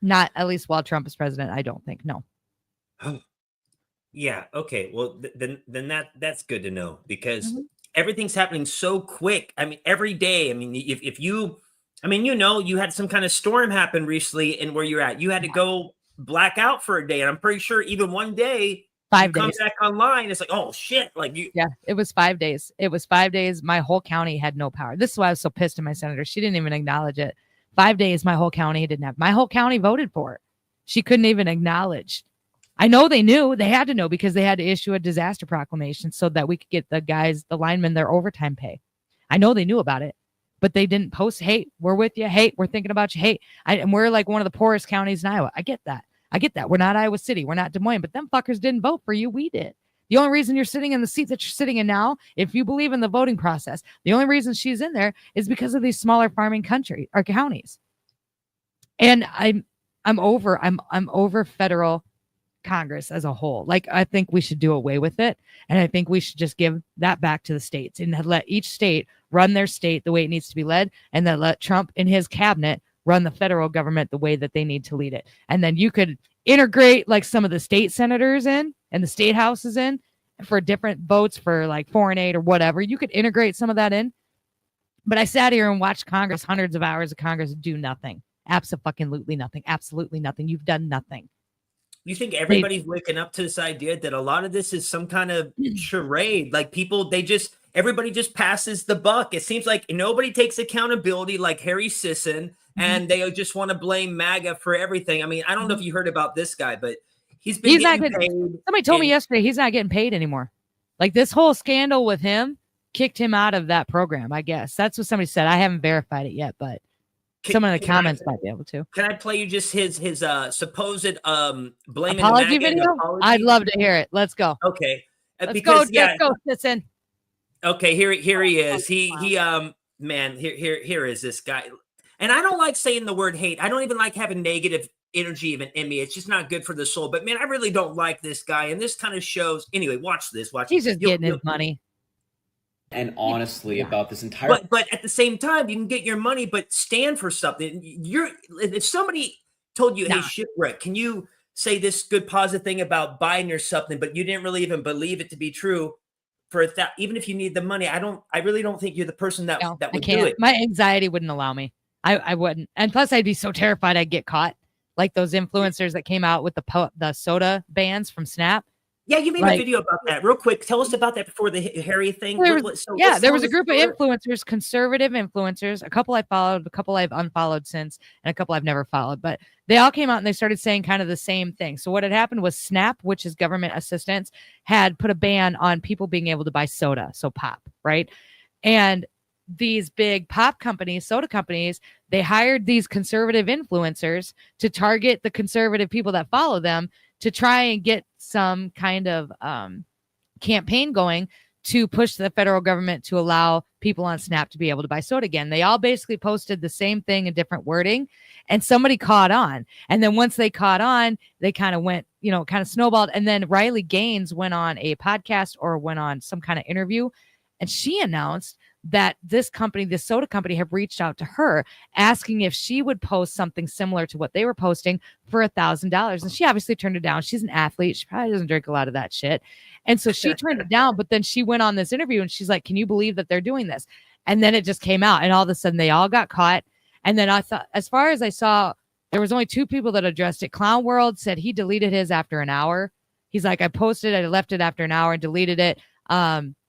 Not at least while Trump is president, I don't think. No. Yeah. Okay. Well, then that's good to know because everything's happening so quick. I mean, every day. I mean, if you had some kind of storm happen recently and where you're at, you had to go black out for a day. And I'm pretty sure even one day 5 come days. back online. It's like, oh shit. Like you. Yeah, it was 5 days. It was 5 days. My whole county had no power. This is why I was so pissed at my senator. She didn't even acknowledge it. 5 days, my whole county didn't have. My whole county voted for it. She couldn't even acknowledge. I know they knew. They had to know because they had to issue a disaster proclamation so that we could get the linemen, their overtime pay. I know they knew about it, but they didn't post, hey, we're with you. Hey, we're thinking about you. Hey, and we're like one of the poorest counties in Iowa. I get that. We're not Iowa City. We're not Des Moines, but them fuckers didn't vote for you. We did. The only reason you're sitting in the seat that you're sitting in now, if you believe in the voting process, the only reason she's in there is because of these smaller farming country or counties. And I'm over federal Congress as a whole. Like, I think we should do away with it. And I think we should just give that back to the states and let each state run their state the way it needs to be led. And then let Trump and his cabinet run the federal government the way that they need to lead it. And then you could integrate like some of the state senators in and the state houses in for different votes for like foreign aid or whatever. You could integrate some of that in. But I sat here and watched Congress, hundreds of hours of Congress do nothing. Absolutely nothing. Absolutely nothing. You've done nothing. You think everybody's waking up to this idea that a lot of this is some kind of charade? Like everybody just passes the buck. It seems like nobody takes accountability like Harry Sisson, and they just want to blame MAGA for everything. I mean, I don't know if you heard about this guy, but he's not getting paid. Somebody told me yesterday he's not getting paid anymore. Like this whole scandal with him kicked him out of that program, I guess. That's what somebody said. I haven't verified it yet, but someone in the comments might be able to. Can I play you just his supposed blaming apology video? Apology? I'd love to hear it. Let's go. Okay. Let's go, Sisson. Okay, here he is. Here is this guy. And I don't like saying the word hate. I don't even like having negative energy even in me. It's just not good for the soul. But man, I really don't like this guy. And this kind of shows. Anyway, watch this. He's just getting his money. And honestly, about this entire. But at the same time, you can get your money, but stand for something. If somebody told you, hey, Shipwreck, can you say this good positive thing about Biden or something, but you didn't really even believe it to be true for that, even if you need the money, I really don't think you're the person that would do it. My anxiety wouldn't allow me. I wouldn't. And plus I'd be so terrified I'd get caught. Like those influencers that came out with the soda bans from Snap. Yeah, you made a video about that. Real quick, tell us about that before the Harry thing. There was a group of influencers, conservative influencers. A couple I followed, a couple I've unfollowed since, and a couple I've never followed. But they all came out and they started saying kind of the same thing. So what had happened was Snap, which is government assistance, had put a ban on people being able to buy soda, so pop, right? And these big pop companies, soda companies, they hired these conservative influencers to target the conservative people that follow them to try and get some kind of campaign going to push the federal government to allow people on Snap to be able to buy soda again. They all basically posted the same thing in different wording, and somebody caught on. And then once they caught on, they kind of went, kind of snowballed. And then Riley Gaines went on a podcast or went on some kind of interview, and she announced that this soda company, have reached out to her asking if she would post something similar to what they were posting for $1,000. And she obviously turned it down. She's an athlete. She probably doesn't drink a lot of that shit. And so she turned it down, but then she went on this interview and she's like, can you believe that they're doing this? And then it just came out and all of a sudden they all got caught. And then I thought, as far as I saw, there was only 2 people that addressed it. Clown World said he deleted his after an hour. He's like, I posted, I left it after an hour and deleted it.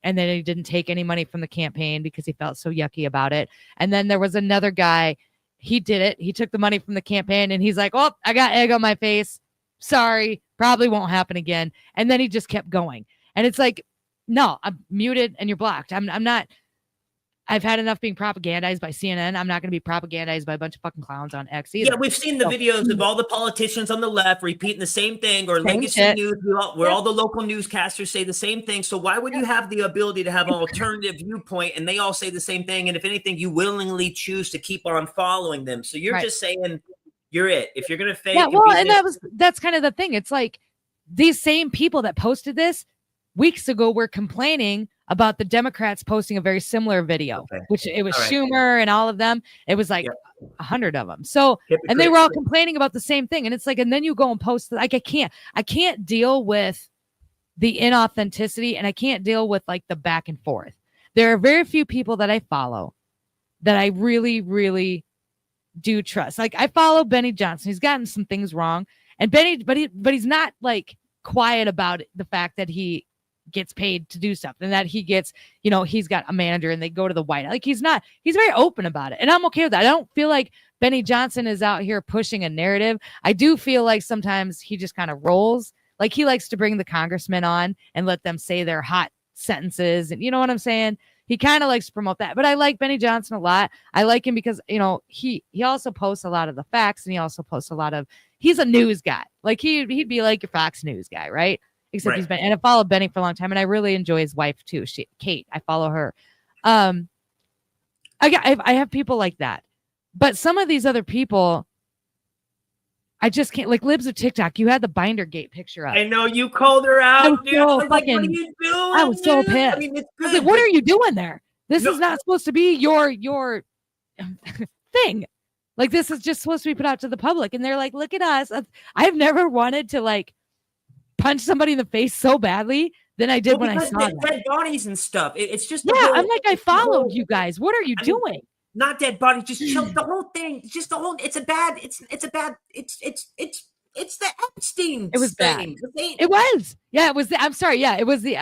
And then he didn't take any money from the campaign because he felt so yucky about it. And then there was another guy, he did it. He took the money from the campaign and he's like, oh, I got egg on my face. Sorry, probably won't happen again. And then he just kept going. And it's like, no, I'm muted and you're blocked. I'm not. I've had enough being propagandized by CNN. I'm not going to be propagandized by a bunch of fucking clowns on X either. Yeah, we've seen the videos of all the politicians on the left repeating the same thing, or legacy news, where all the local newscasters say the same thing. So why would you have the ability to have an alternative viewpoint and they all say the same thing? And if anything, you willingly choose to keep on following them. So you're just saying you're it. If you're going to fake. Yeah, well, and that's kind of the thing. It's like these same people that posted this weeks ago were complaining about the Democrats posting a very similar video, which it was Schumer and all of them. It was like 100 of them. So, and they were all complaining about the same thing. And it's like, and then you go and post, like, I can't deal with the inauthenticity and I can't deal with like the back and forth. There are very few people that I follow that I really, really do trust. Like I follow Benny Johnson. He's gotten some things wrong, and but he's not like quiet about the fact that he gets paid to do stuff and that he gets, he's got a manager and they go to the White House. Like he's very open about it. And I'm okay with that. I don't feel like Benny Johnson is out here pushing a narrative. I do feel like sometimes he just kind of rolls. Like he likes to bring the congressmen on and let them say their hot sentences. And you know what I'm saying? He kind of likes to promote that. But I like Benny Johnson a lot. I like him because, he also posts a lot of the facts and he also posts a lot of, he's a news guy. Like he'd be like your Fox News guy, right? Except he's been, and I followed Benny for a long time, and I really enjoy his wife too. Kate, I follow her. I have people like that, but some of these other people, I just can't. Like Libs of TikTok, you had the Binder Gate picture up. I know you called her out. Dude. So what are you doing? I was so pissed. I mean, it's I was good, like, what are you doing there? This is not supposed to be your thing. Like this is just supposed to be put out to the public, and they're like, look at us. I've never wanted to like punch somebody in the face so badly than I did when I saw that. Dead bodies and stuff. It's just I'm like, I followed you guys. What are you doing? Not dead bodies, just chill. The whole thing, just the whole. It's the Epstein. It was bad. thing. It was. Yeah, it was. I'm sorry. Yeah, it was the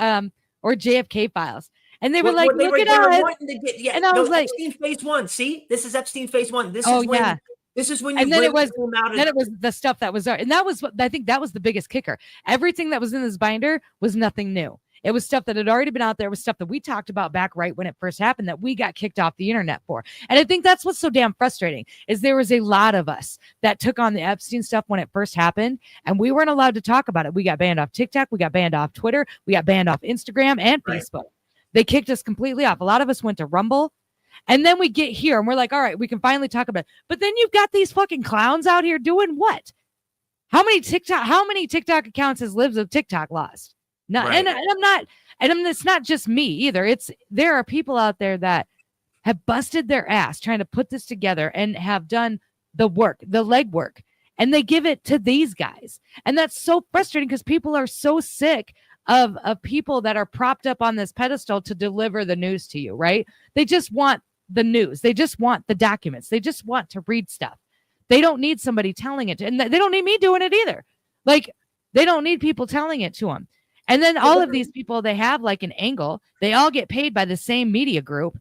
or JFK files, and they were like, look at us. And I was like, Epstein phase 1. See, this is Epstein phase 1. This is when. This is when you and then it was the stuff that was there. And that was what I think that was the biggest kicker. Everything that was in this binder was nothing new. It was stuff that had already been out there. It was stuff that we talked about back right when it first happened that we got kicked off the internet for. And I think that's what's so damn frustrating is there was a lot of us that took on the Epstein stuff when it first happened and we weren't allowed to talk about it. We got banned off TikTok. We got banned off Twitter. We got banned off Instagram and Facebook. They kicked us completely off. A lot of us went to Rumble. And then we get here and we're like, all right, we can finally talk about it. But then you've got these fucking clowns out here doing what? How many TikTok accounts has Libs of TikTok lost? No, and it's not just me either. There are people out there that have busted their ass trying to put this together and have done the work, the legwork, and they give it to these guys. And that's so frustrating because people are so sick of people that are propped up on this pedestal to deliver the news to you, right? They just want the news. They just want the documents. They just want to read stuff. They don't need somebody telling it. And they don't need me doing it either. Like, they don't need people telling it to them. And then all of these people, they have like an angle. They all get paid by the same media group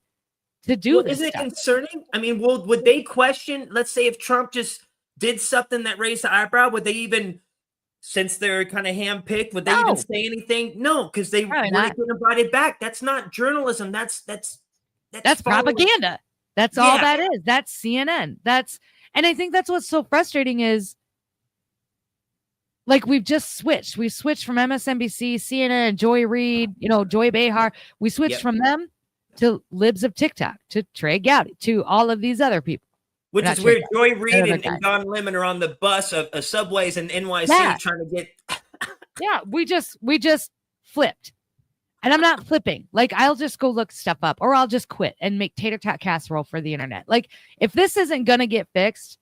to do this. Isn't it concerning? I mean, would they question, let's say if Trump just did something that raised the eyebrow, would they even, since they're kind of handpicked, would they even say anything? No, because they weren't going to bite it back. That's not journalism. That's propaganda. That's all that is. That's CNN. And I think that's what's so frustrating is like we've just switched. We switched from MSNBC, CNN, Joy Reid, Joy Behar. We switched from them to Libs of TikTok, to Trey Gowdy, to all of these other people. Which is weird. Joy Reid and Don Lemon are on the bus of subways in NYC trying to get. We just flipped. And I'm not flipping. Like, I'll just go look stuff up or I'll just quit and make tater tot casserole for the internet. Like, if this isn't going to get fixed,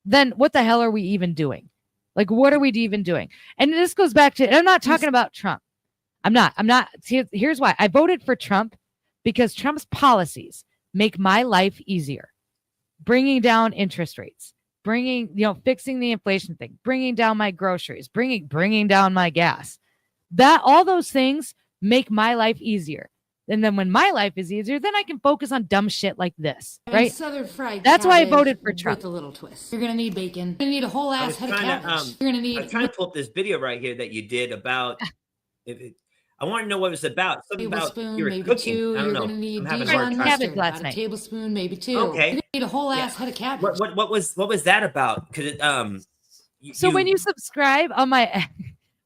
then what the hell are we even doing? Like, what are we even doing? And this goes back to, and I'm not talking about Trump. I'm not. Here's why. I voted for Trump because Trump's policies make my life easier. Bringing down interest rates, fixing the inflation thing, bringing down my groceries, bringing down my gas. All those things make my life easier. And then when my life is easier, then I can focus on dumb shit like this, right? Southern fried That's why I voted for Trump. With a little twist. You're gonna need bacon. You're gonna need a whole ass head of cabbage. You're gonna need. I'm trying to pull up this video right here that you did about. I want to know what it was about. Something about you were cooking. Two. I don't You're know. gonna need I'm having a hard Dijon time. Cabbage last a night. tablespoon, maybe two. Okay. You're gonna need a whole ass head of cabbage. What was that about? Because when you subscribe on my.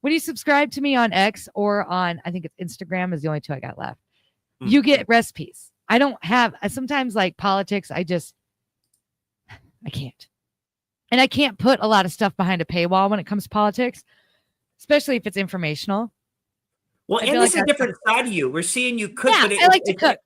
When you subscribe to me on X or on, I think it's Instagram is the only two I got left. You get recipes. I don't have, sometimes like politics, I can't. And I can't put a lot of stuff behind a paywall when it comes to politics, especially if it's informational. Well, and this is a different side of you. We're seeing you cook. Yeah, I like to cook.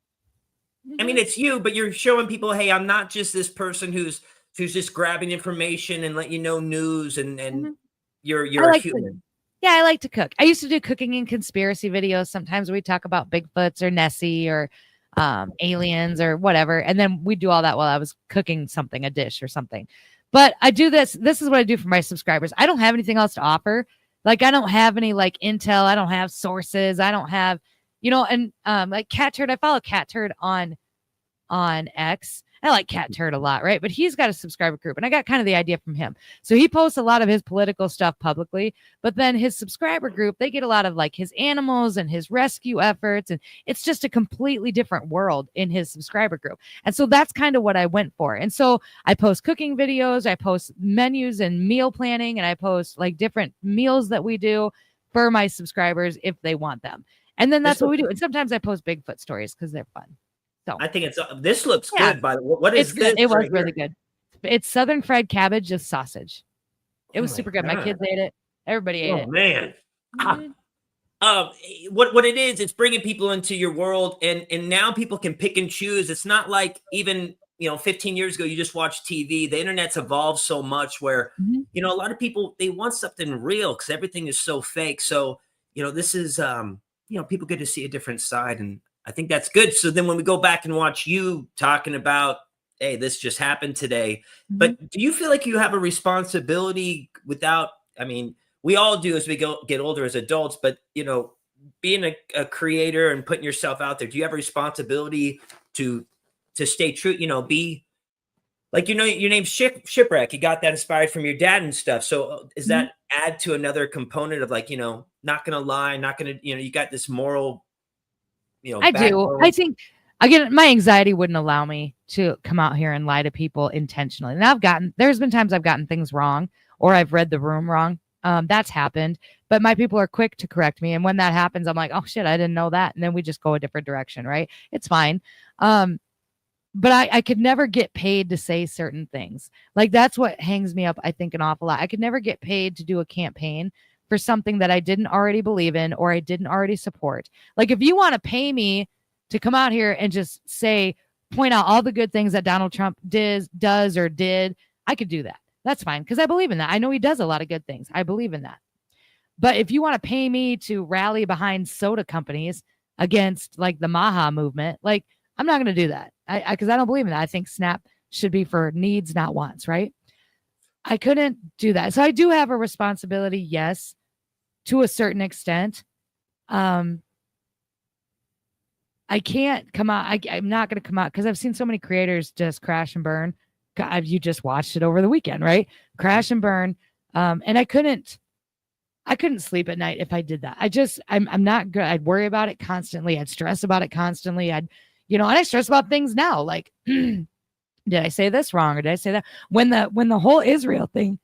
I mean, it's you, but you're showing people, hey, I'm not just this person who's just grabbing information and let you know news and you're a human. Yeah, I like to cook. I used to do cooking and conspiracy videos. Sometimes we talk about Bigfoots or Nessie or aliens or whatever. And then we do all that while I was cooking something, a dish or something. But I do this. This is what I do for my subscribers. I don't have anything else to offer. Like, I don't have any like intel. I don't have sources. I don't have, and like Cat Turd, I follow Cat Turd on X. I like Cat Turd a lot, right? But he's got a subscriber group, and I got kind of the idea from him. So he posts a lot of his political stuff publicly, but then his subscriber group, they get a lot of like his animals and his rescue efforts, and it's just a completely different world in his subscriber group. And so that's kind of what I went for. And so I post cooking videos, I post menus and meal planning, and I post like different meals that we do for my subscribers if they want them. And then that's what we do. And sometimes I post Bigfoot stories because they're fun. So I think this looks good. By the way, what is this? It was really good. It's Southern fried cabbage, just sausage. It was super good. My kids ate it. Everybody ate it. Oh man. What it is, it's bringing people into your world, and now people can pick and choose. It's not like even 15 years ago you just watched TV. The internet's evolved so much where a lot of people, they want something real because everything is so fake. So this is people get to see a different side, and I think that's good. So then when we go back and watch you talking about, hey, this just happened today, but do you feel like you have a responsibility we all do as we get older as adults, but being a creator and putting yourself out there, do you have a responsibility to stay true, be like, your name's Shipwreck. You got that inspired from your dad and stuff. So does that add to another component of like, not going to lie, not going to, you got this moral, I do. I think, again, my anxiety wouldn't allow me to come out here and lie to people intentionally. And there's been times I've gotten things wrong, or I've read the room wrong. That's happened, but my people are quick to correct me. And when that happens, I'm like, oh shit, I didn't know that. And then we just go a different direction. Right. It's fine. But I could never get paid to say certain things. Like, that's what hangs me up, I think, an awful lot. I could never get paid to do a campaign for something that I didn't already believe in or I didn't already support. Like, if you want to pay me to come out here and just point out all the good things that Donald Trump does or did, I could do that. That's fine, because I believe in that. I know he does a lot of good things. I believe in that. But if you want to pay me to rally behind soda companies against like the Maha movement, like, I'm not going to do that. Because I don't believe in that. I think SNAP should be for needs, not wants, right? I couldn't do that. So I do have a responsibility, yes, to a certain extent. I can't come out. I'm not going to come out because I've seen so many creators just crash and burn. You just watched it over the weekend, right? Crash and burn. And I couldn't sleep at night if I did that. I'm not good. I'd worry about it constantly. I'd stress about it constantly. And I stress about things now. Like, did I say this wrong? Or did I say that? When the whole Israel thing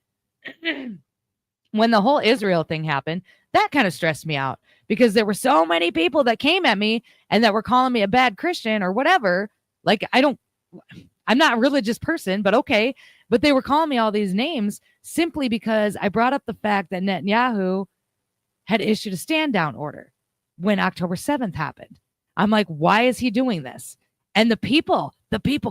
happened, that kind of stressed me out because there were so many people that came at me and that were calling me a bad Christian or whatever. Like, I'm not a religious person, but okay. But they were calling me all these names simply because I brought up the fact that Netanyahu had issued a stand down order when October 7th happened. I'm like, why is he doing this? And the people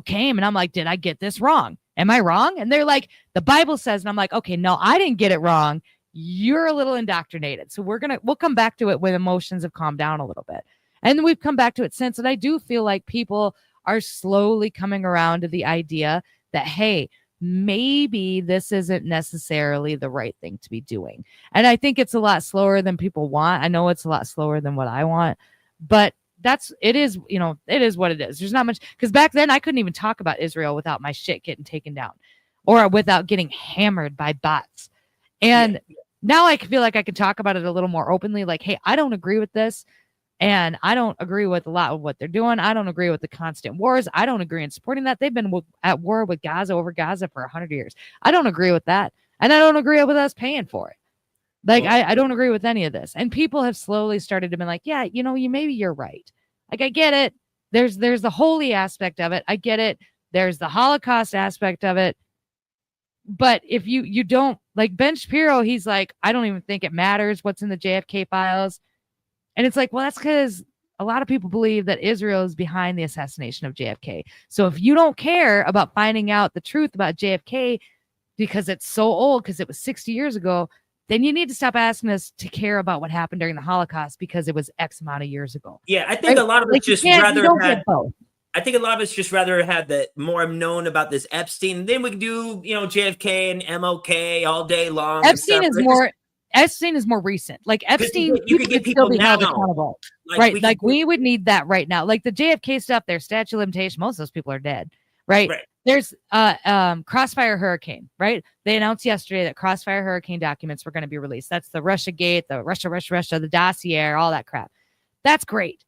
came and I'm like, did I get this wrong? Am I wrong? And they're like, the Bible says, and I'm like, okay, no, I didn't get it wrong. You're a little indoctrinated. So we'll come back to it when emotions have calmed down a little bit. And we've come back to it since. And I do feel like people are slowly coming around to the idea that, hey, maybe this isn't necessarily the right thing to be doing. And I think it's a lot slower than people want. I know it's a lot slower than what I want, but it is what it is. There's not much, because back then I couldn't even talk about Israel without my shit getting taken down or without getting hammered by bots. And now I feel like I can talk about it a little more openly. Like, hey, I don't agree with this. And I don't agree with a lot of what they're doing. I don't agree with the constant wars. I don't agree in supporting that. They've been at war with Gaza over Gaza for 100 years. I don't agree with that. And I don't agree with us paying for it. Like, I don't agree with any of this. And people have slowly started to be like, yeah, maybe you're right. Like, I get it. There's the holy aspect of it. I get it. There's the Holocaust aspect of it. But if you don't, like Ben Shapiro, he's like, I don't even think it matters what's in the JFK files. And it's like, well, that's because a lot of people believe that Israel is behind the assassination of JFK. So if you don't care about finding out the truth about JFK because it's so old, because it was 60 years ago, then you need to stop asking us to care about what happened during the Holocaust because it was X amount of years ago. Yeah, I think a lot of us just rather had the more known about this Epstein. Then we can do, JFK and MLK all day long. Epstein is more recent. Like Epstein, you could get could still people be held now. accountable. Like, Right. Like we would need that right now. Like the JFK stuff, their statute of limitation, most of those people are dead. Right. There's Crossfire Hurricane, right? They announced yesterday that Crossfire Hurricane documents were going to be released. That's the Russia Gate, the Russia, the dossier, all that crap. That's great.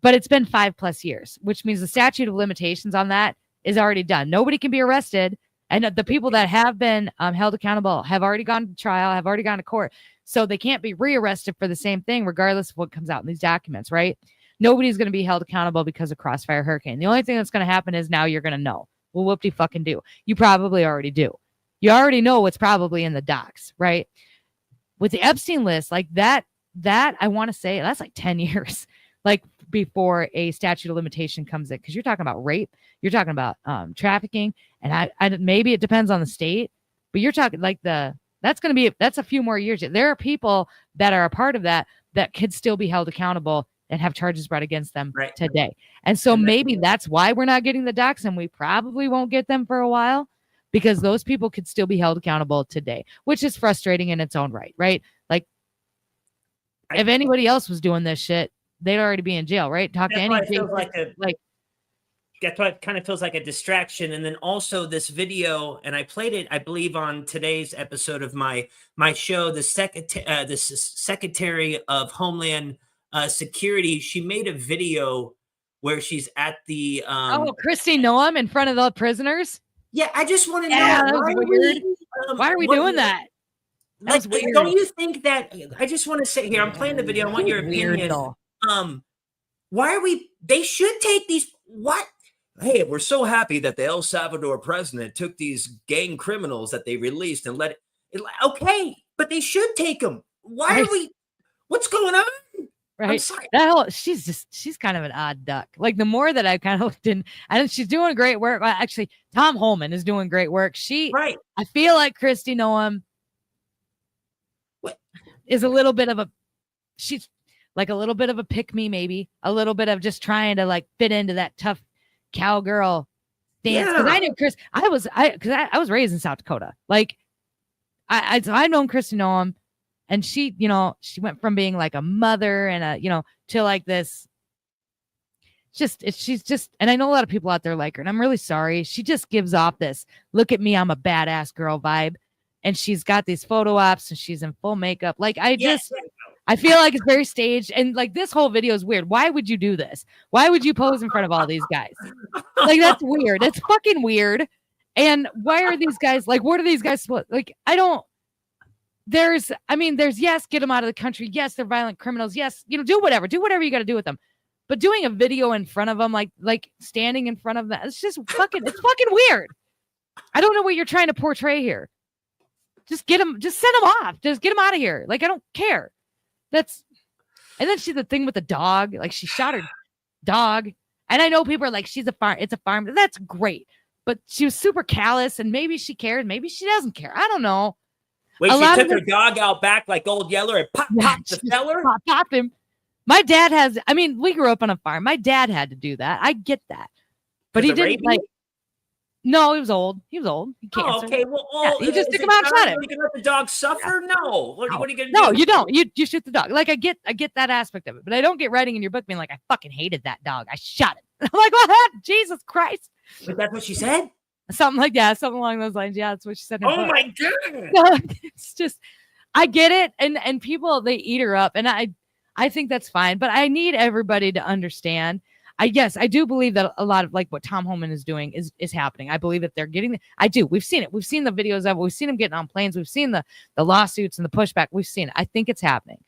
But it's been 5+ years, which means the statute of limitations on that is already done. Nobody can be arrested. And the people that have been held accountable have already gone to trial, have already gone to court. So they can't be rearrested for the same thing, regardless of what comes out in these documents, right? Nobody's going to be held accountable because of Crossfire Hurricane. The only thing that's going to happen is now you're going to know. Well, whoop-de-fucking-do. You probably already do. You already know what's probably in the docs, right? With the Epstein list, like that I want to say that's like 10 years, like before a statute of limitation comes in. Because you're talking about rape, you're talking about trafficking, and I maybe it depends on the state, but you're talking like that's a few more years. There are people that are a part of that could still be held accountable and have charges brought against them today. And so maybe that's why we're not getting the docs, and we probably won't get them for a while, because those people could still be held accountable today, which is frustrating in its own right? Like if anybody else was doing this shit, they'd already be in jail, right? Talk to any that's why it kind of feels like a distraction. And then also this video, and I played it, I believe, on today's episode of my show, the Secretary of Homeland Security, she made a video where she's at the Kristi Noem in front of the prisoners. Yeah, I just want to know why are we doing that? Like, don't you think that? I just want to say here, I'm playing the video. I want your opinion. Why are we? They should take these. What? Hey, we're so happy that the El Salvador president took these gang criminals that they released and let it. Okay, but they should take them. Why are we? What's going on? Right. I'm sorry. She's kind of an odd duck. Like the more that I kind of looked in, and she's doing great work. Well, actually, Tom Holman is doing great work. I feel like Kristi Noem is a little bit of she's like a little bit of a pick me, maybe a little bit of just trying to like fit into that tough cowgirl dance. Because I knew I was raised in South Dakota. Like I've known Kristi Noem. And she, she went from being like a mother and to like this. She's just, and I know a lot of people out there like her, and I'm really sorry. She just gives off this, look at me, I'm a badass girl vibe. And she's got these photo ops and she's in full makeup. Like I feel like it's very staged. And like this whole video is weird. Why would you do this? Why would you pose in front of all these guys? Like, that's weird. It's fucking weird. And why are these guys, like, what are these guys? Like, there's yes, get them out of the country. Yes, they're violent criminals. Yes, do whatever you got to do with them. But doing a video in front of them, like standing in front of them, it's fucking weird. I don't know what you're trying to portray here. Just send them off. Just get them out of here. Like, I don't care. And then she's the thing with the dog. Like, she shot her dog. And I know people are like, it's a farm. That's great. But she was super callous, and maybe she cared. Maybe she doesn't care. I don't know. Wait, she took her dog out back like Old Yeller and pop the feller? Pop him. My dad we grew up on a farm. My dad had to do that. I get that. But he didn't no, he was old. He cancer. Oh, okay. Well, you just took him out and shot him. You can let the dog suffer? No. What are you going to do? No, you don't. You shoot the dog. Like, I get that aspect of it. But I don't get writing in your book being like, I fucking hated that dog. I shot it. I'm like, what? Jesus Christ. But that's what she said? Something like that, something along those lines. Yeah, that's what she said. Oh my God. No, it's just, I get it. And people, they eat her up. And I think that's fine. But I need everybody to understand. I do believe that a lot of like what Tom Holman is doing is happening. I believe that they're getting I do. We've seen it. We've seen the videos of it. We've seen them getting on planes. We've seen the lawsuits and the pushback. We've seen it. I think it's happening.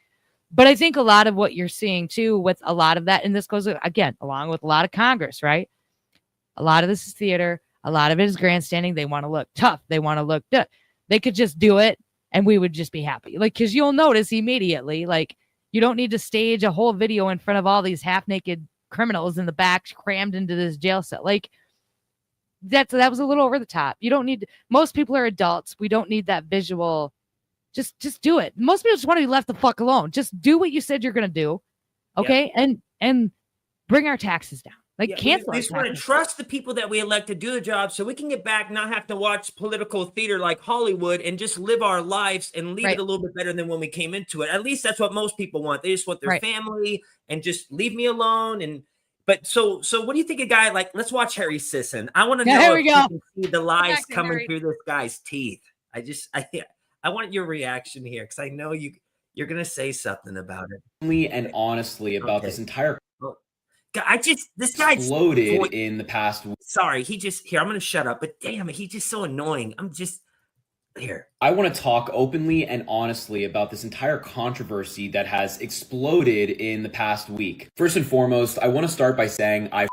But I think a lot of what you're seeing too with a lot of that, and this goes again along with a lot of Congress, right? A lot of this is theater. A lot of it is grandstanding. They want to look tough. They want to look good. They could just do it and we would just be happy. Like, because you'll notice immediately, like, you don't need to stage a whole video in front of all these half-naked criminals in the back crammed into this jail cell. Like, that was a little over the top. You don't need most people are adults. We don't need that visual. Just do it. Most people just want to be left the fuck alone. Just do what you said you're going to do. Okay. Yeah. And bring our taxes down. Like, Yeah, cancel we our just want to taxes. trust the people that we elect to do the job so we can get back, not have to watch political theater like Hollywood, and just live our lives and leave Right. it a little bit better than when we came into it. At least that's what most people want. They just want their Right. family and just leave me alone. And but so what do you think a guy like, let's watch Harry Sisson. I want to Yeah, know here if we you go. can see the lies back to coming Harry. through this guy's teeth. I want your reaction here because I know you're gonna say something about it. And honestly about this entire Well, this guy exploded in the past week. Sorry, I'm gonna shut up, but damn it, he's just so annoying. I'm just here. I want to talk openly and honestly about this entire controversy that has exploded in the past week. First and foremost, I want to start by saying I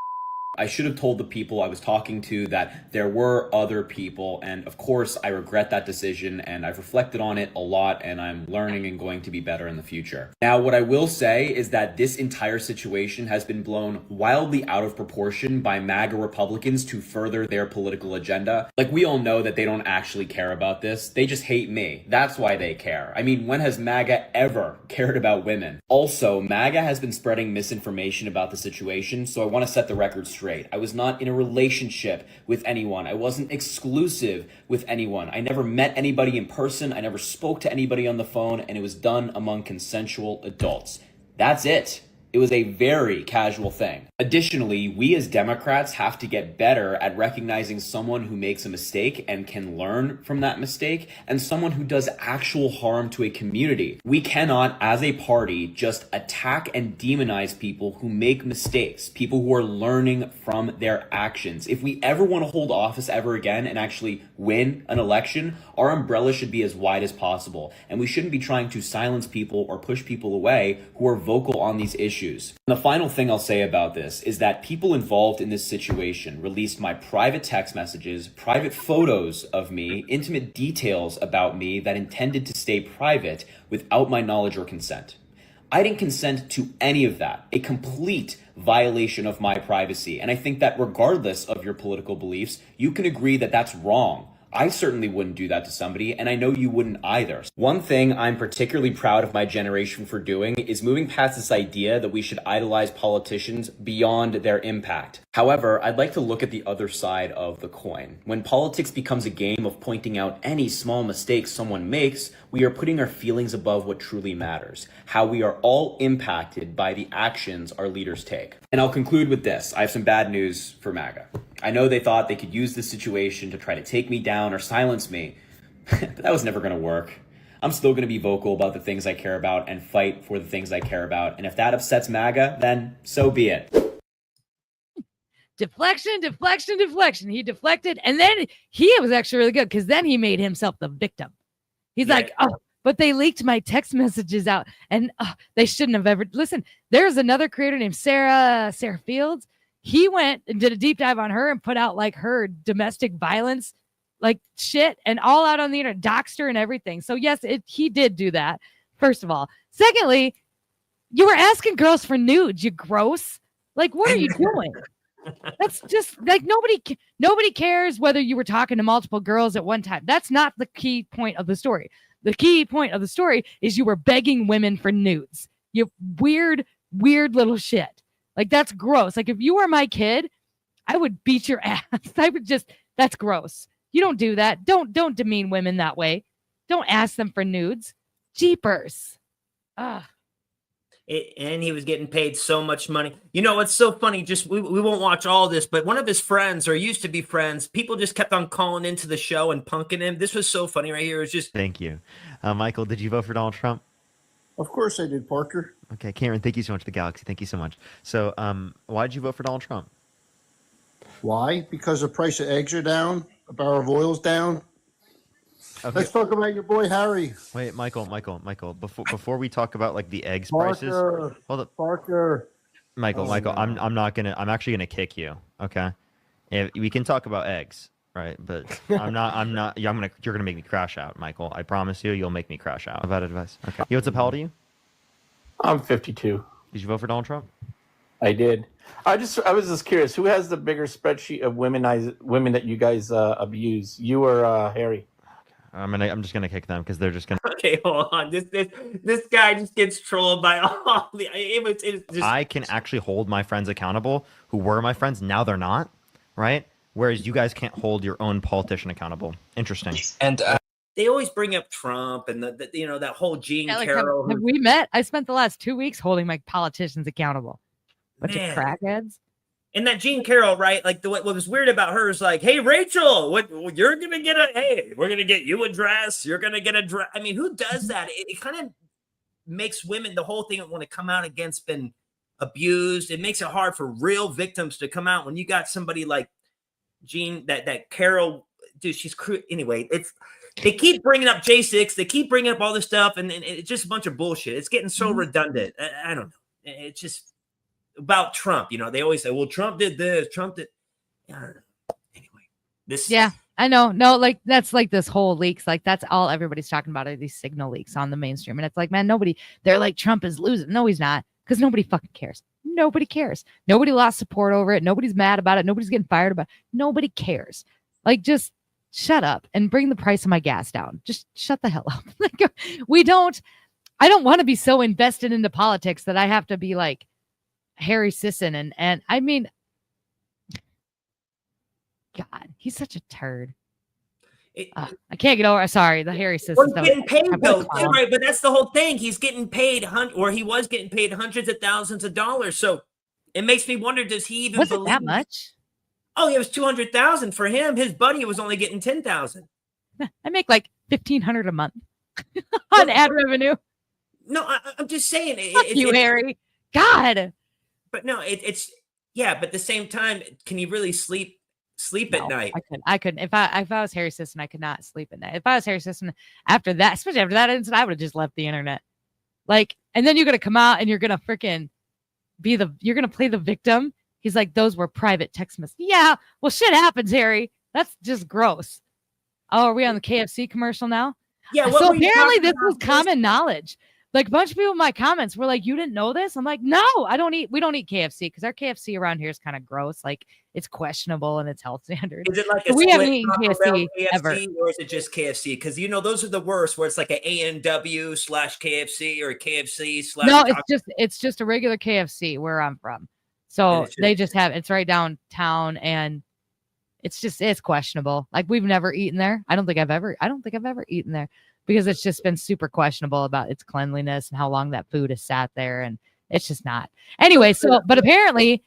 should have told the people I was talking to that there were other people, and of course I regret that decision, and I've reflected on it a lot, and I'm learning and going to be better in the future. Now, what I will say is that this entire situation has been blown wildly out of proportion by MAGA Republicans to further their political agenda. Like, we all know that they don't actually care about this. They just hate me. That's why they care. I mean, when has MAGA ever cared about women? Also, MAGA has been spreading misinformation about the situation, so I want to set the record straight. I was not in a relationship with anyone. I wasn't exclusive with anyone. I never met anybody in person. I never spoke to anybody on the phone, and it was done among consensual adults. That's it. It was a very casual thing. Additionally, we as Democrats have to get better at recognizing someone who makes a mistake and can learn from that mistake, and someone who does actual harm to a community. We cannot, as a party, just attack and demonize people who make mistakes, people who are learning from their actions. If we ever want to hold office ever again and actually win an election, our umbrella should be as wide as possible, and we shouldn't be trying to silence people or push people away who are vocal on these issues. And the final thing I'll say about this is that people involved in this situation released my private text messages, private photos of me, intimate details about me that intended to stay private without my knowledge or consent. I didn't consent to any of that, a complete violation of my privacy. And I think that regardless of your political beliefs, you can agree that that's wrong. I certainly wouldn't do that to somebody, and I know you wouldn't either. One thing I'm particularly proud of my generation for doing is moving past this idea that we should idolize politicians beyond their impact. However, I'd like to look at the other side of the coin. When politics becomes a game of pointing out any small mistakes someone makes, we are putting our feelings above what truly matters, how we are all impacted by the actions our leaders take. And I'll conclude with this. I have some bad news for MAGA. I know they thought they could use this situation to try to take me down or silence me, but that was never going to work. I'm still going to be vocal about the things I care about and fight for the things I care about. And if that upsets MAGA, then so be it. Deflection, deflection, deflection. He deflected, and then he was actually really good because then he made himself the victim. He's like, oh, but they leaked my text messages out, and they shouldn't have ever. Listen, there's another creator named Sarah Fields. He went and did a deep dive on her and put out like her domestic violence, like shit, and all out on the internet, doxed her and everything. So yes, he did do that. First of all, secondly, you were asking girls for nudes. You gross. Like, what are you doing? That's just like nobody cares whether you were talking to multiple girls at one time. That's not the key point of the story. The key point of the story is you were begging women for nudes. You weird little shit. Like, that's gross. Like, if you were my kid, I would beat your ass. That's gross. You don't do that. Don't demean women that way. Don't ask them for nudes. Jeepers. And he was getting paid so much money. You know, it's so funny. Just we won't watch all this, but one of his friends, or used to be friends, people just kept on calling into the show and punking him. This was so funny right here. It was just. Thank you. Michael, did you vote for Donald Trump? Of course I did, Parker. Okay, Cameron, thank you so much. The Galaxy, thank you so much. So why did you vote for Donald Trump? Why? Because the price of eggs are down, a barrel of oil's down. Okay. Let's talk about your boy Harry. Wait, Michael. Before we talk about like the eggs Parker, prices, hold up. Parker. Michael, I'm actually gonna kick you. Okay, we can talk about eggs, right? But you're gonna make me crash out, Michael. I promise you, you'll make me crash out. About advice. Okay. Yo, what's up? How old are you? I'm 52. Did you vote for Donald Trump? I did. I was just curious. Who has the bigger spreadsheet of women that you guys abuse? You or Harry? I'm just gonna kick them because they're just gonna. Okay, hold on. This guy just gets trolled by all the. It's just. I can actually hold my friends accountable who were my friends. Now they're not, right? Whereas you guys can't hold your own politician accountable. Interesting. And they always bring up Trump and the you know, that whole Gene Carroll. Have we met? I spent the last 2 weeks holding my politicians accountable. Bunch of crackheads. And that Gene Carroll, right? Like what was weird about her is like, hey, Rachel, you're gonna get we're gonna get you a dress. You're gonna get a dress. I mean, who does that? It kind of makes women, the whole thing, want to come out against been abused. It makes it hard for real victims to come out when you got somebody like Gene, that Carol, dude. She's anyway. They keep bringing up J6. They keep bringing up all this stuff, and it's just a bunch of bullshit. It's getting so redundant. I don't know. It's just about Trump. You know, they always say, well, Trump did this. Trump did. I don't know. Anyway, this. Yeah, I know. No, like that's like this whole leaks. Like that's all everybody's talking about are these signal leaks on the mainstream. And it's like, man, they're like, Trump is losing. No, he's not. Because nobody fucking cares. Nobody cares. Nobody lost support over it. Nobody's mad about it. Nobody's getting fired about it. Nobody cares. Like, just shut up and bring the price of my gas down. Just shut the hell up. Like, I don't want to be so invested into politics that I have to be like Harry Sisson. And I mean, God, he's such a turd. I can't get over. Sorry, the Harry Sisson stuff. Getting paid though, too, right? But that's the whole thing. He's getting paid, or he was getting paid hundreds of thousands of dollars. So it makes me wonder: does he even was it that much? Oh, it was 200,000 for him. His buddy was only getting 10,000. I make like 1,500 a month on ad revenue. No, I'm just saying. Fuck you, Harry. God. But no, it's yeah. But at the same time, can you really sleep at night? I couldn't. If I was Harry Sisson, I could not sleep at night. If I was Harry Sisson, after that, especially after that incident, I would have just left the internet. Like, and then you're gonna come out and you're gonna freaking you're gonna play the victim. He's like, those were private text messages. Yeah, well, shit happens, Harry. That's just gross. Oh, are we on the KFC commercial now? Yeah. So apparently this was common knowledge. Like a bunch of people in my comments were like, you didn't know this? I'm like, no, we don't eat KFC because our KFC around here is kind of gross. Like it's questionable in its health standards. Is it like we haven't eaten KFC ever? Or is it just KFC? Because, you know, those are the worst where it's like an ANW/KFC or a KFC/ No, it's just a regular KFC where I'm from. So they just have, it's right downtown and it's questionable. Like we've never eaten there. I don't think I've ever eaten there. Because it's just been super questionable about its cleanliness and how long that food has sat there. And it's just not. Anyway, but apparently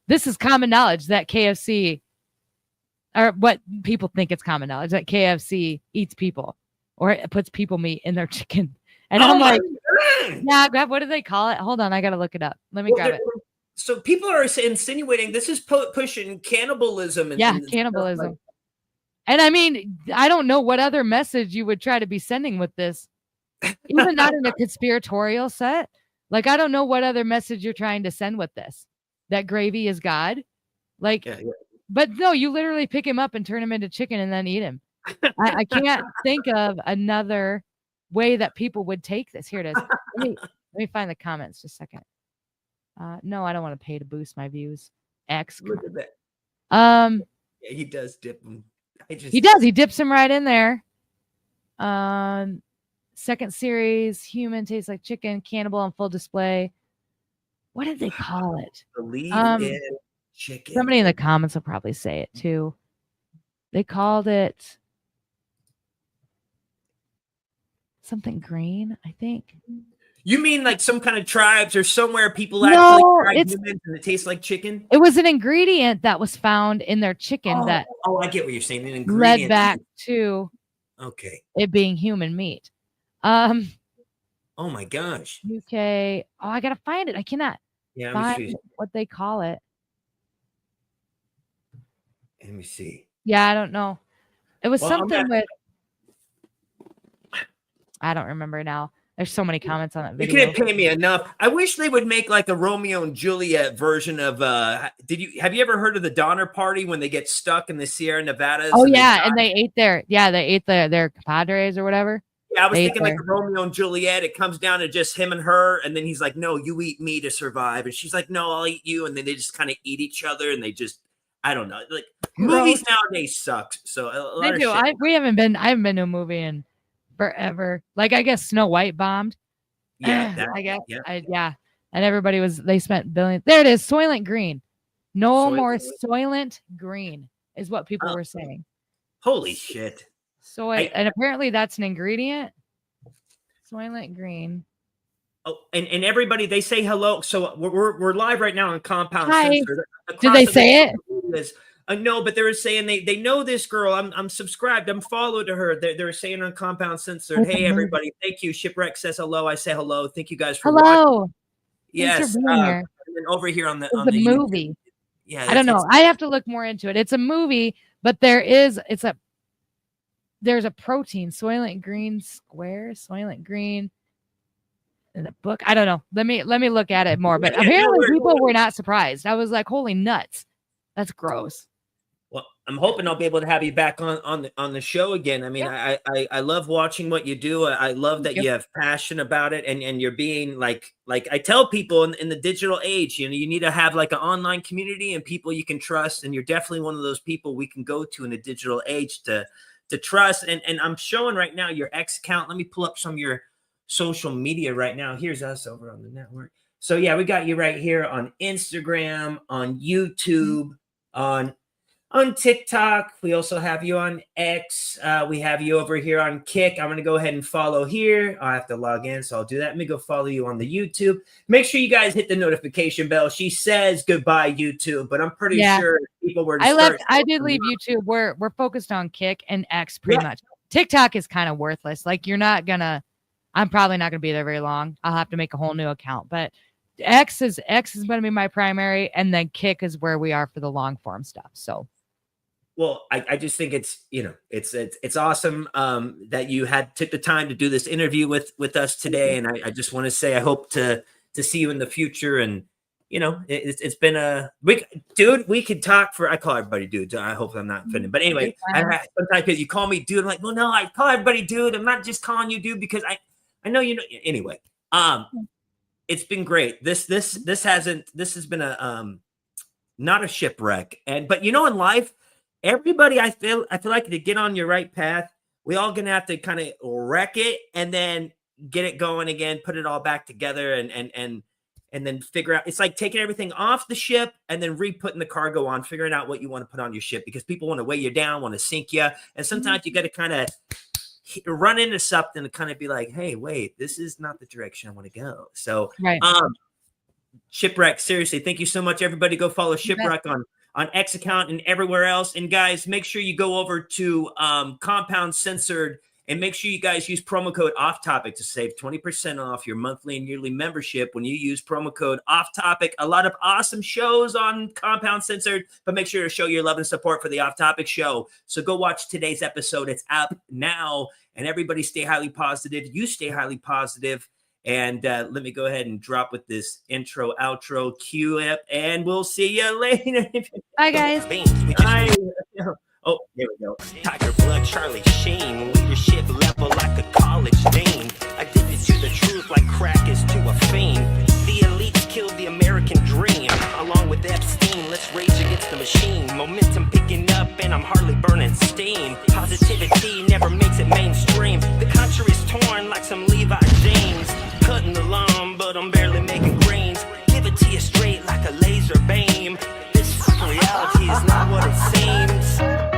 this is common knowledge that KFC, or what people think it's common knowledge, that KFC eats people or it puts people meat in their chicken. And I'm like, yeah, what do they call it? Hold on, I got to look it up. Let me grab it. So people are insinuating this is pushing cannibalism. Cannibalism. And I mean, I don't know what other message you would try to be sending with this, even not in a conspiratorial set. Like, I don't know what other message you're trying to send with this, that gravy is God. Like, but no, you literally pick him up and turn him into chicken and then eat him. I can't think of another way that people would take this. Here it is. Let me find the comments just a second. No, I don't want to pay to boost my views. Look at that. Yeah, he does dip them. He does. He dips him right in there. Second series, human tastes like chicken, cannibal on full display. What did they call it? Believe in chicken. Somebody in the comments will probably say it too. They called it something green, I think. You mean like some kind of tribes or somewhere people actually try humans and it tastes like chicken? It was an ingredient that was found in their chicken that I get what you're saying. An ingredient led back to it being human meat. Oh my gosh. UK. Oh, I gotta find it. I cannot find what they call it. Let me see. Yeah, I don't know. It was something with I don't remember now. There's so many comments on that video. You can't pay me enough. I wish they would make like a Romeo and Juliet version of have you ever heard of the Donner Party when they get stuck in the Sierra Nevadas? Oh yeah, and they ate their compadres or whatever. Yeah, I was thinking like a Romeo and Juliet. It comes down to just him and her, and then he's like, "No, you eat me to survive," and she's like, "No, I'll eat you," and then they just kind of eat each other, and they just I don't know. Like Gross. movies nowadays suck. So They do. I haven't been to a movie in forever. Like I guess Snow White bombed. Yeah, I guess. Yeah. And everybody they spent billions. There it is, Soylent Green. No more Soylent? Soylent Green is what people were saying. Holy shit. And apparently that's an ingredient. Soylent Green. Oh, and everybody, they say hello. So we're live right now on Compound Hi. Censored. Did they say it? No, but they were saying they know this girl. I'm subscribed. I'm followed to her. They're saying on Compound Censored, hey everybody, thank you. Shipwreck says hello. I say hello. Thank you guys for watching. Yes. Thanks for being here. And then over here on the movie. YouTube. Yeah, I don't know. I have to look more into it. It's a movie, but there's a protein, Soylent Green Square, Soylent Green. In the book, I don't know. Let me look at it more. But apparently, people were not surprised. I was like, "Holy nuts, that's gross." Well, I'm hoping I'll be able to have you back on the show again. I mean, yeah. I love watching what you do. I love that you have passion about it, and you're being like I tell people in the digital age, you need to have like an online community and people you can trust. And you're definitely one of those people we can go to in the digital age to trust. And I'm showing right now your X account. Let me pull up some of your social media right now. Here's us over on the network. So yeah, we got you right here on Instagram, on YouTube, on TikTok. We also have you on X. We have you over here on Kick. I'm going to go ahead and follow here. I have to log in, so I'll do that. Let me go follow you on the YouTube. Make sure you guys hit the notification bell. She says goodbye, YouTube, but I'm pretty sure people were. I did leave YouTube. We're focused on Kick and X pretty much. TikTok is kind of worthless. Like I'm probably not going to be there very long. I'll have to make a whole new account, but X is going to be my primary. And then Kick is where we are for the long form stuff. So, well, I just think it's awesome that you took the time to do this interview with us today. And I just want to say, I hope to see you in the future. And, it's been dude, we could talk I call everybody dude. I hope I'm not offended, but anyway, sometimes you call me dude. I'm like, well, no, I call everybody dude. I'm not just calling you dude because I know, anyway, it's been great. This has been not a shipwreck. But in life, everybody, I feel like to get on your right path, we all going to have to kind of wreck it and then get it going again, put it all back together and then figure out. It's like taking everything off the ship and then re-putting the cargo on, figuring out what you want to put on your ship because people want to weigh you down, want to sink you. And sometimes you got to kind of run into something to kind of be like, hey, wait, this is not the direction I want to go. So, Shipwreck, seriously, thank you so much, everybody. Go follow Shipwreck on X account and everywhere else. And guys, make sure you go over to Compound Censored and make sure you guys use promo code Off Topic to save 20% off your monthly and yearly membership when you use promo code Off Topic. A lot of awesome shows on Compound Censored, but make sure to show your love and support for the Off Topic show. So go watch today's episode. It's out now. And everybody stay highly positive. You stay highly positive. And let me go ahead and drop with this intro, outro, cue up, and we'll see you later. Bye, guys. Bye. Oh, here we go. Tiger blood, Charlie Sheen, leadership level like a college dean. Addicted to the truth like crack is to a fiend. The elites killed the American dream. Along with Epstein, let's rage against the machine. Momentum picking up and I'm hardly burning steam. Positivity never makes it mainstream. The country is torn like some Levi jeans. Cutting the lawn, but I'm barely making greens. Give it to you straight like a laser beam. This reality is not what it seems.